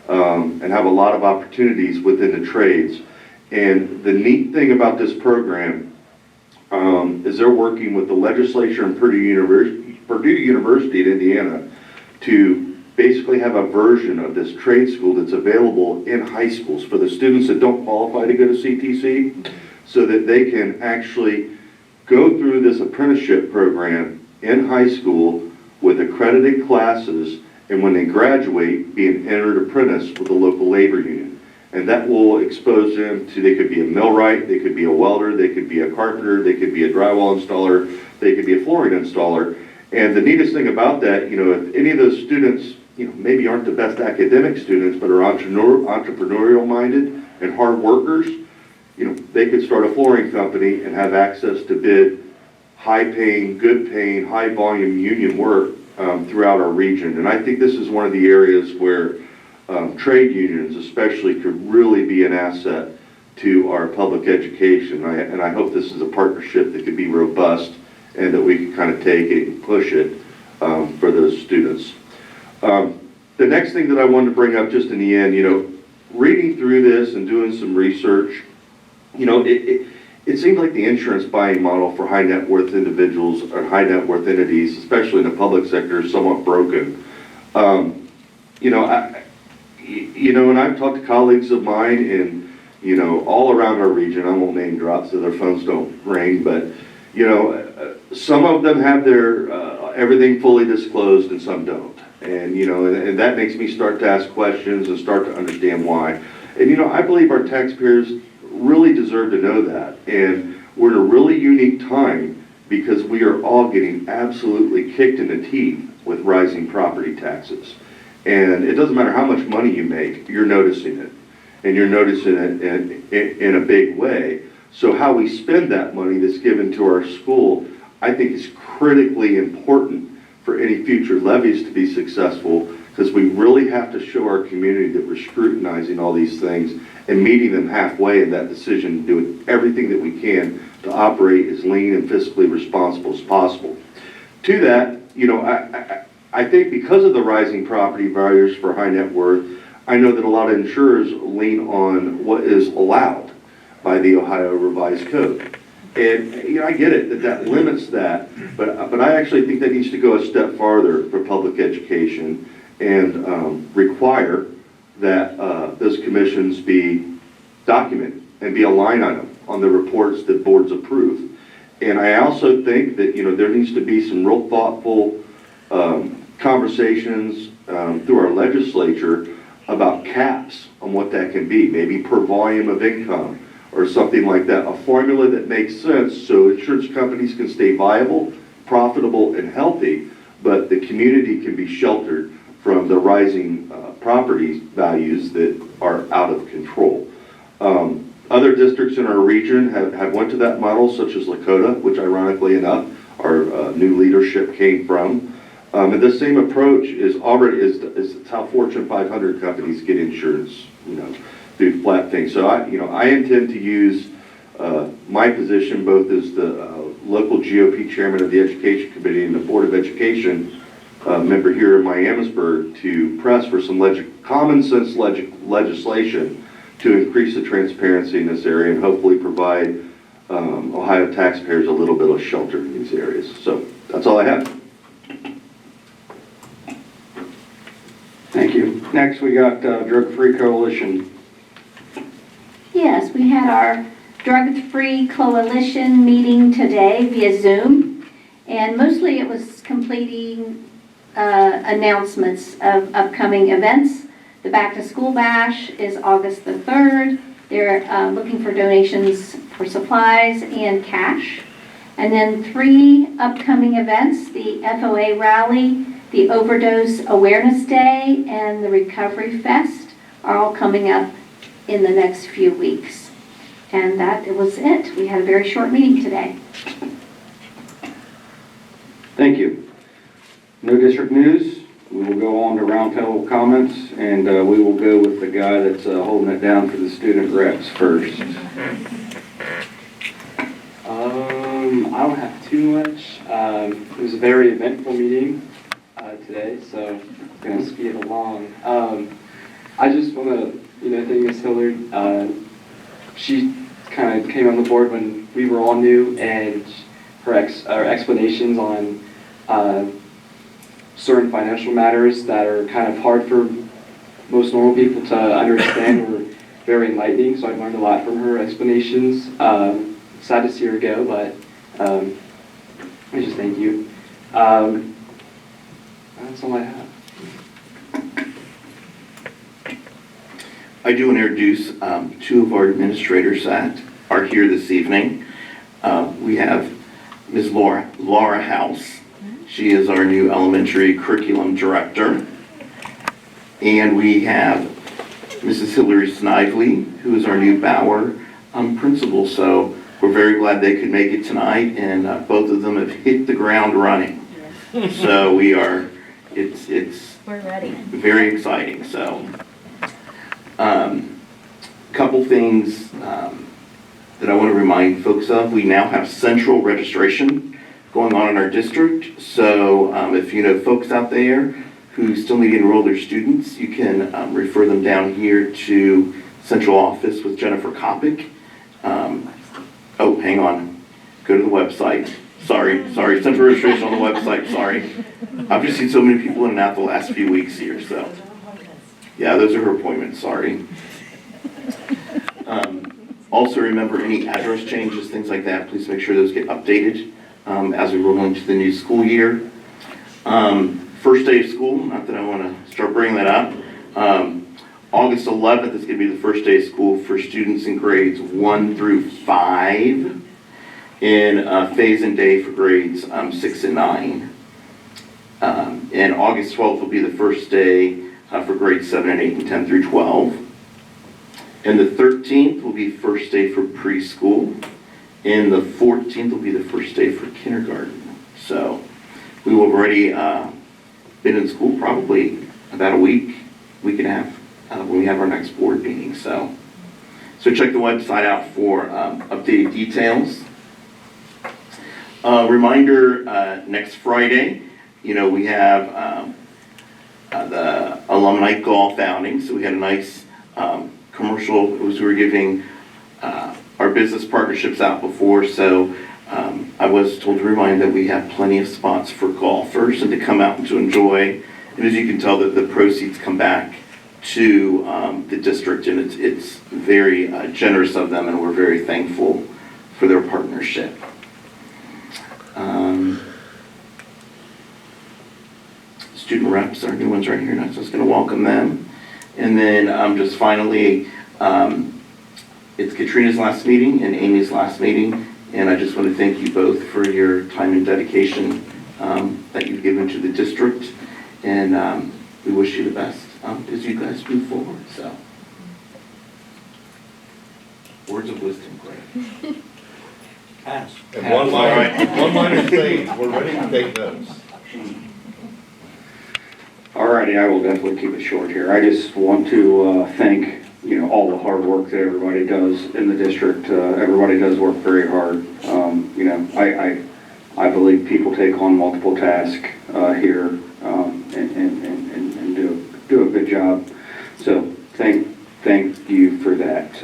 and have a lot of opportunities within the trades. And the neat thing about this program is they're working with the legislature in Purdue University in Indiana to basically have a version of this trade school that's available in high schools for the students that don't qualify to go to CTC, so that they can actually go through this apprenticeship program in high school with accredited classes, and when they graduate, be an entered apprentice with the local labor union. And that will expose them to, they could be a millwright, they could be a welder, they could be a carpenter, they could be a drywall installer, they could be a flooring installer. And the neatest thing about that, if any of those students, maybe aren't the best academic students, but are entrepreneurial minded and hard workers, they could start a flooring company and have access to bid high paying, good paying, high volume union work throughout our region. And I think this is one of the areas where trade unions especially could really be an asset to our public education. And I hope this is a partnership that could be robust and that we can kind of take it and push it for those students. The next thing that I wanted to bring up just in the end, reading through this and doing some research, it seems like the insurance buying model for high net worth individuals or high net worth entities, especially in the public sector, is somewhat broken. And I've talked to colleagues of mine in, all around our region. I won't name drop so their phones don't ring, but, some of them have their everything fully disclosed and some don't. And, and that makes me start to ask questions and start to understand why. And, I believe our taxpayers really deserve to know that. And we're in a really unique time because we are all getting absolutely kicked in the teeth with rising property taxes. And it doesn't matter how much money you make, you're noticing it. And you're noticing it in a big way. So how we spend that money that's given to our school, I think is critically important for any future levies to be successful, because we really have to show our community that we're scrutinizing all these things and meeting them halfway in that decision, doing everything that we can to operate as lean and fiscally responsible as possible. To that, I think because of the rising property values for high net worth, I know that a lot of insurers lean on what is allowed by the Ohio Revised Code. And I get it that limits that, but I actually think that needs to go a step farther for public education and require that those commissions be documented and be a line item on the reports that boards approve. And I also think that there needs to be some real thoughtful conversations through our legislature about caps on what that can be, maybe per volume of income or something like that, a formula that makes sense so insurance companies can stay viable, profitable, and healthy, but the community can be sheltered from the rising property values that are out of control. Other districts in our region have went to that model, such as Lakota, which ironically enough, our new leadership came from. And this same approach is how Fortune 500 companies get insurance, through flat things. So I intend to use my position both as the local GOP chairman of the Education Committee and the Board of Education member here in Miamisburg to press for some common sense legislation to increase the transparency in this area and hopefully provide Ohio taxpayers a little bit of shelter in these areas. So that's all I have. Thank you. Next, we got Drug Free Coalition. Yes, we had our Drug-Free Coalition meeting today via Zoom, and mostly it was completing announcements of upcoming events. The Back to School Bash is August the 3rd. They're looking for donations for supplies and cash. And then 3 upcoming events, the FOA Rally, the Overdose Awareness Day, and the Recovery Fest are all coming up in the next few weeks. And that was it. We had a very short meeting today. Thank you. No district news. We will go on to roundtable comments, and we will go with the guy that's holding it down for the student reps first. I don't have too much. It was a very eventful meeting today, so I'm going to speed it along. I just want to, thank Ms. Hillard. She kind of came on the board when we were all new, and her explanations on certain financial matters that are kind of hard for most normal people to understand were very enlightening, so I learned a lot from her explanations. Sad to see her go, but I just thank you. That's all I have. I do want to introduce 2 of our administrators that are here this evening. We have Ms. Laura House. She is our new elementary curriculum director. And we have Mrs. Hillary Snively, who is our new Bauer principal. So we're very glad they could make it tonight, and both of them have hit the ground running. So we're ready. Very exciting. So couple things that I want to remind folks of. We now have central registration going on in our district. So if you know folks out there who still need to enroll their students, you can refer them down here to central office with Jennifer Kopic. Oh, hang on. Go to the website. Sorry, central registration on the website, sorry. I've just seen so many people in and out the last few weeks here, so. Yeah, those are her appointments, sorry. Also remember any address changes, things like that, please make sure those get updated as we roll into the new school year. First day of school, not that I want to start bringing that up. August 11th is going to be the first day of school for students in grades 1 through 5, and phase-in day for grades 6 and 9. And August 12th will be the first day for grades 7 and 8 and 10 through 12. And the 13th will be first day for preschool. And the 14th will be the first day for kindergarten. So we will have already been in school probably about a week and a half when we have our next board meeting. So check the website out for updated details. Reminder, next Friday, we have the alumni golf outing. So we had a nice commercial as we were giving our business partnerships out before. So I was told to remind that we have plenty of spots for golfers and to come out and to enjoy. And as you can tell, that the proceeds come back to the district, and it's very generous of them, and we're very thankful for their partnership. Student reps, our new ones right here, and I was just going to welcome them. And then just finally, it's Katrina's last meeting and Amy's last meeting, and I just want to thank you both for your time and dedication that you've given to the district, and we wish you the best as you guys move forward. So, words of wisdom, Greg. Pass. And one minor thing, we're ready to take notes. Alrighty, I will definitely keep it short here. I just want to thank, all the hard work that everybody does in the district. Everybody does work very hard. I believe people take on multiple tasks here and do a good job. So thank you for that.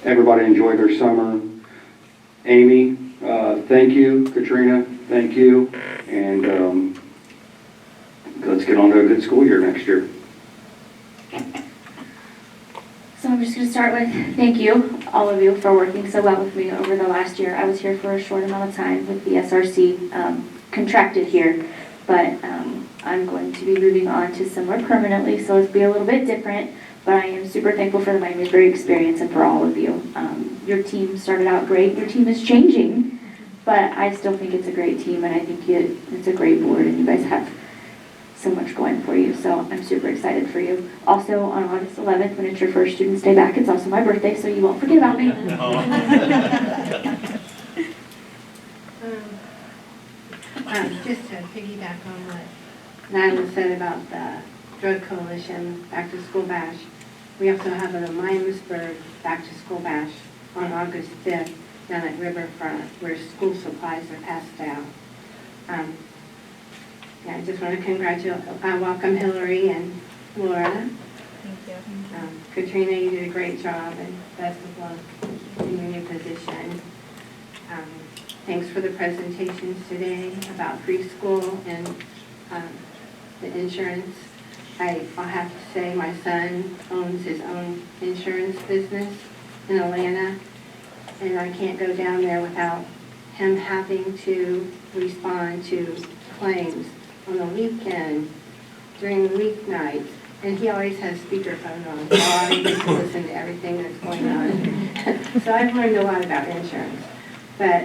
Everybody enjoyed their summer. Amy, thank you. Katrina, thank you. And let's get on to a good school year next year. So I'm just going to start with thank you, all of you, for working so well with me over the last year. I was here for a short amount of time with the SRC, contracted here, but I'm going to be moving on to somewhere permanently, so it'll be a little bit different, but I am super thankful for the Miamisburg experience and for all of you. Your team started out great. Your team is changing, but I still think it's a great team, and I think it's a great board, and you guys have so much going for you, so I'm super excited for you. Also, on August 11th, when it's your first Students' Day back, it's also my birthday, so you won't forget about me. Just to piggyback on what Nyla said about the Drug Coalition Back to School Bash, we also have a Miamisburg Back to School Bash on August 5th down at Riverfront, where school supplies are passed out. Yeah, I just want to welcome Hillary and Laura. Thank you. Katrina, you did a great job, and best of luck in your new position. Thanks for the presentations today about preschool and the insurance. I'll have to say my son owns his own insurance business in Atlanta, and I can't go down there without him having to respond to claims on the weekend, during the weeknights, and he always has speakerphone on, so I get to listen to everything that's going on. So I've learned a lot about insurance. But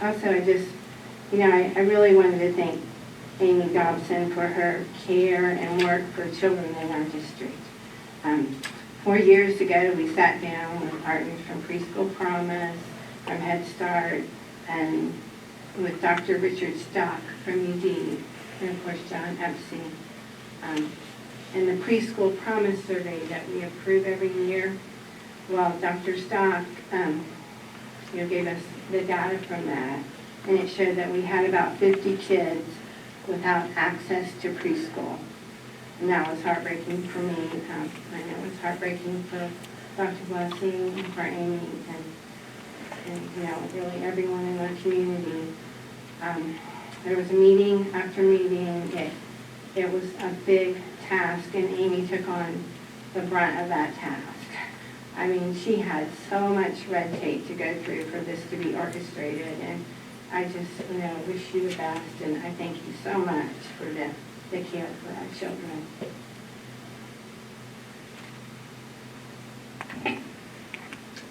also I really wanted to thank Amy Dobson for her care and work for children in our district. 4 years ago, we sat down with partners from Preschool Promise, from Head Start, and with Dr. Richard Stock from UD, and of course John Epstein. And the Preschool Promise Survey that we approve every year, well, Dr. Stock gave us the data from that, and it showed that we had about 50 kids without access to preschool. And that was heartbreaking for me. I know it was heartbreaking for Dr. Blessing and for Amy and really everyone in our community. There was meeting after meeting. It was a big task, and Amy took on the brunt of that task. I mean, she had so much red tape to go through for this to be orchestrated, and I just, wish you the best, and I thank you so much for the care for our children.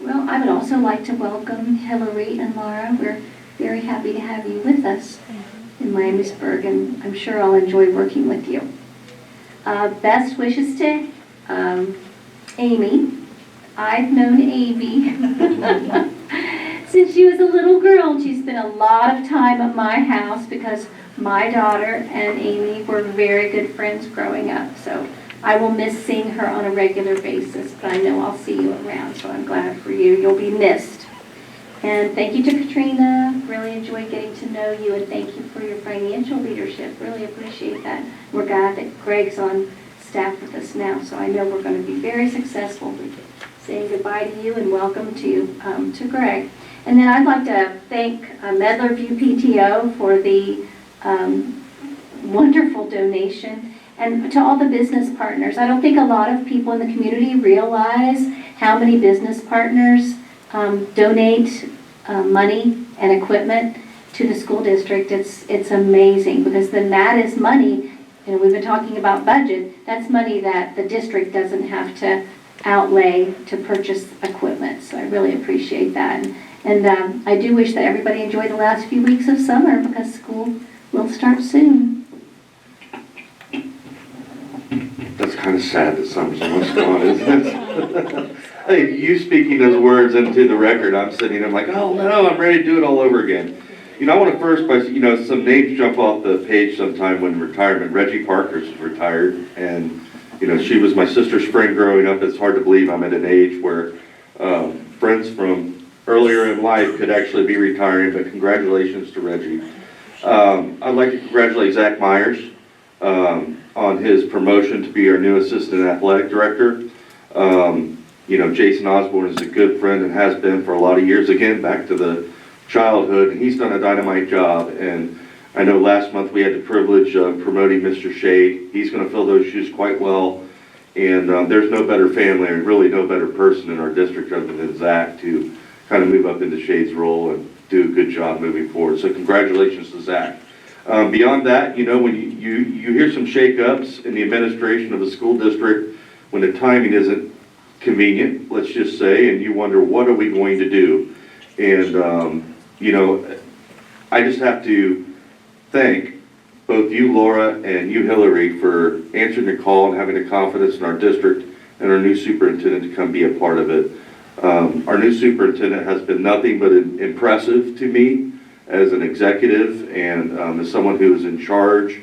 Well, I would also like to welcome Hillary and Laura. We're very happy to have you with us in Miamisburg, and I'm sure I'll enjoy working with you. Best wishes to Amy. I've known Amy since she was a little girl, and she spent a lot of time at my house because my daughter and Amy were very good friends growing up. So I will miss seeing her on a regular basis, but I know I'll see you around, so I'm glad for you. You'll be missed. And thank you to Katrina. Really enjoyed getting to know you, and thank you for your financial leadership. Really appreciate that. We're glad that Greg's on staff with us now, so I know we're going to be very successful. Saying goodbye to you and welcome to Greg. And then I'd like to thank Medlar View PTO for the wonderful donation, and to all the business partners. I don't think a lot of people in the community realize how many business partners donate money and equipment to the school district. It's amazing, because then that is money, we've been talking about budget, that's money that the district doesn't have to outlay to purchase equipment. So I really appreciate that. And I do wish that everybody enjoyed the last few weeks of summer, because school will start soon. That's kind of sad that summer's almost gone, isn't it? Hey, you speaking those words into the record, I'm sitting there like, oh no, I'm ready to do it all over again. I want to first, some names jump off the page sometime when retirement. Reggie Parker's retired, and she was my sister's friend growing up. It's hard to believe I'm at an age where friends from earlier in life could actually be retiring, but congratulations to Reggie. I'd like to congratulate Zach Myers on his promotion to be our new assistant athletic director. You know, Jason Osborne is a good friend and has been for a lot of years, again, back to the childhood, and he's done a dynamite job. And I know last month we had the privilege of promoting Mr. Shade. He's going to fill those shoes quite well. And there's no better family and really no better person in our district other than Zach to kind of move up into Shade's role and do a good job moving forward. So congratulations to Zach. Beyond that, you know, when you hear some shakeups in the administration of the school district, when the timing isn't convenient, let's just say, and you wonder, what are we going to do? And, you know, I just have to thank both you, Laura, and you, Hillary, for answering the call and having the confidence in our district and our new superintendent to come be a part of it. Our new superintendent has been nothing but impressive to me as an executive and as someone who is in charge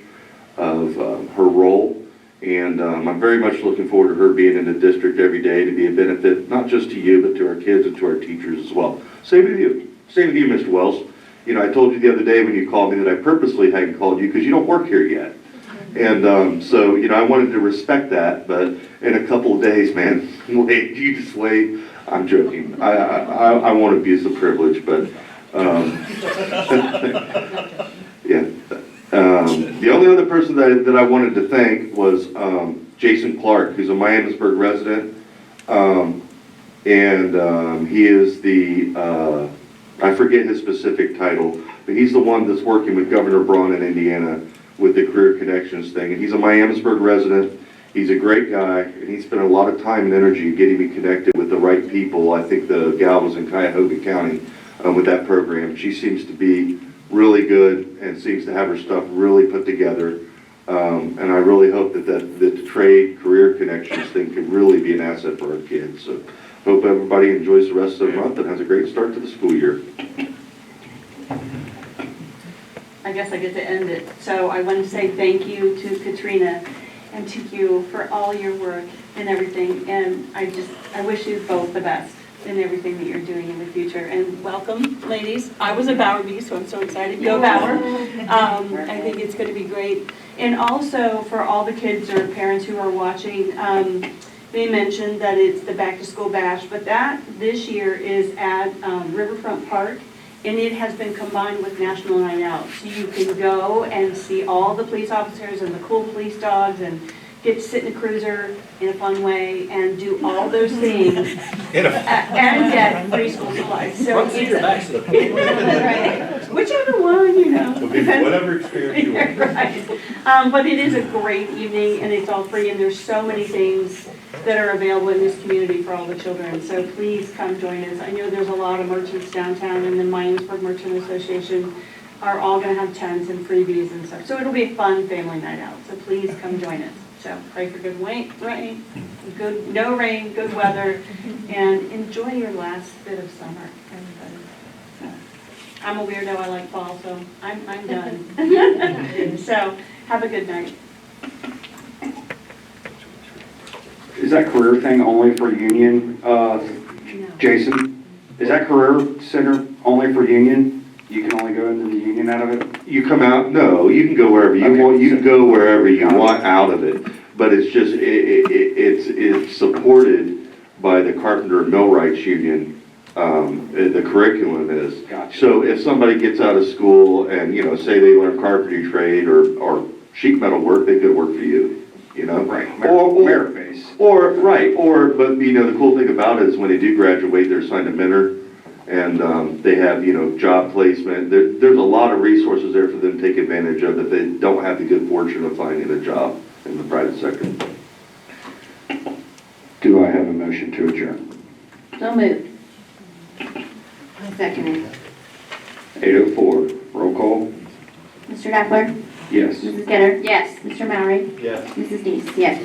of her role. And I'm very much looking forward to her being in the district every day to be a benefit, not just to you, but to our kids and to our teachers as well. Same with you, Mr. Wells. You know, I told you the other day when you called me that I purposely hadn't called you because you don't work here yet. And so, you know, I wanted to respect that, but in a couple of days, man, wait, you just wait. I'm joking. I won't abuse the privilege, but yeah. The only other person that I wanted to thank was Jason Clark, who's a Miamisburg resident. He is the, I forget his specific title, but he's the one that's working with Governor Braun in Indiana with the Career Connections thing. And he's a Miamisburg resident. He's a great guy, and he spent a lot of time and energy getting me connected with the right people. I think the gal was in Cuyahoga County with that program. She seems to be really good and seems to have her stuff really put together. And I really hope that the trade career connections thing can really be an asset for our kids. So hope everybody enjoys the rest of the month and has a great start to the school year. I guess I get to end it. So I want to say thank you to Katrina and to you for all your work and everything. And I wish you both the best in everything that you're doing in the future. And welcome, ladies. I was a Bauer bee, so I'm so excited. Go Bauer. I think it's going to be great. And also for all the kids or parents who are watching, they mentioned that it's the Back to School Bash, but that this year is at Riverfront Park, and it has been combined with National Night Out. So you can go and see all the police officers and the cool police dogs and get to sit in a cruiser in a fun way and do all those things and get free school supplies. So it's right. Whichever one, you know. It'll be whatever experience you want. Right. But it is a great evening and it's all free and there's so many things that are available in this community for all the children. So please come join us. I know there's a lot of merchants downtown and the Miamisburg Merchant Association are all going to have tents and freebies and stuff. So it'll be a fun family night out. So please come join us. So pray for good rain, no rain, good weather, and enjoy your last bit of summer, everybody. So, I'm a weirdo, I like fall, so I'm done. So have a good night. Is that career thing only for union, Jason? Is that career center only for union? You can only go into the union out of it? You come out, no, you can go wherever you want. You can go wherever you want out of it. But it's just, it's supported by the Carpenter and Millwrights Union. The curriculum is. Gotcha. So if somebody gets out of school and, you know, say they learn carpentry trade or sheet metal work, they could work for you, you know? Right, or merit base. But, you know, the cool thing about it is when they do graduate, they're assigned a mentor. And they have, you know, job placement. There's a lot of resources there for them to take advantage of if they don't have the good fortune of finding a job in the private sector. Do I have a motion to adjourn? So moved. I second it. 8:04, roll call? Mr. Dappler? Yes. Mrs. Getter? Yes. Mr. Mowry? Yes. Mrs. Dees? Yes.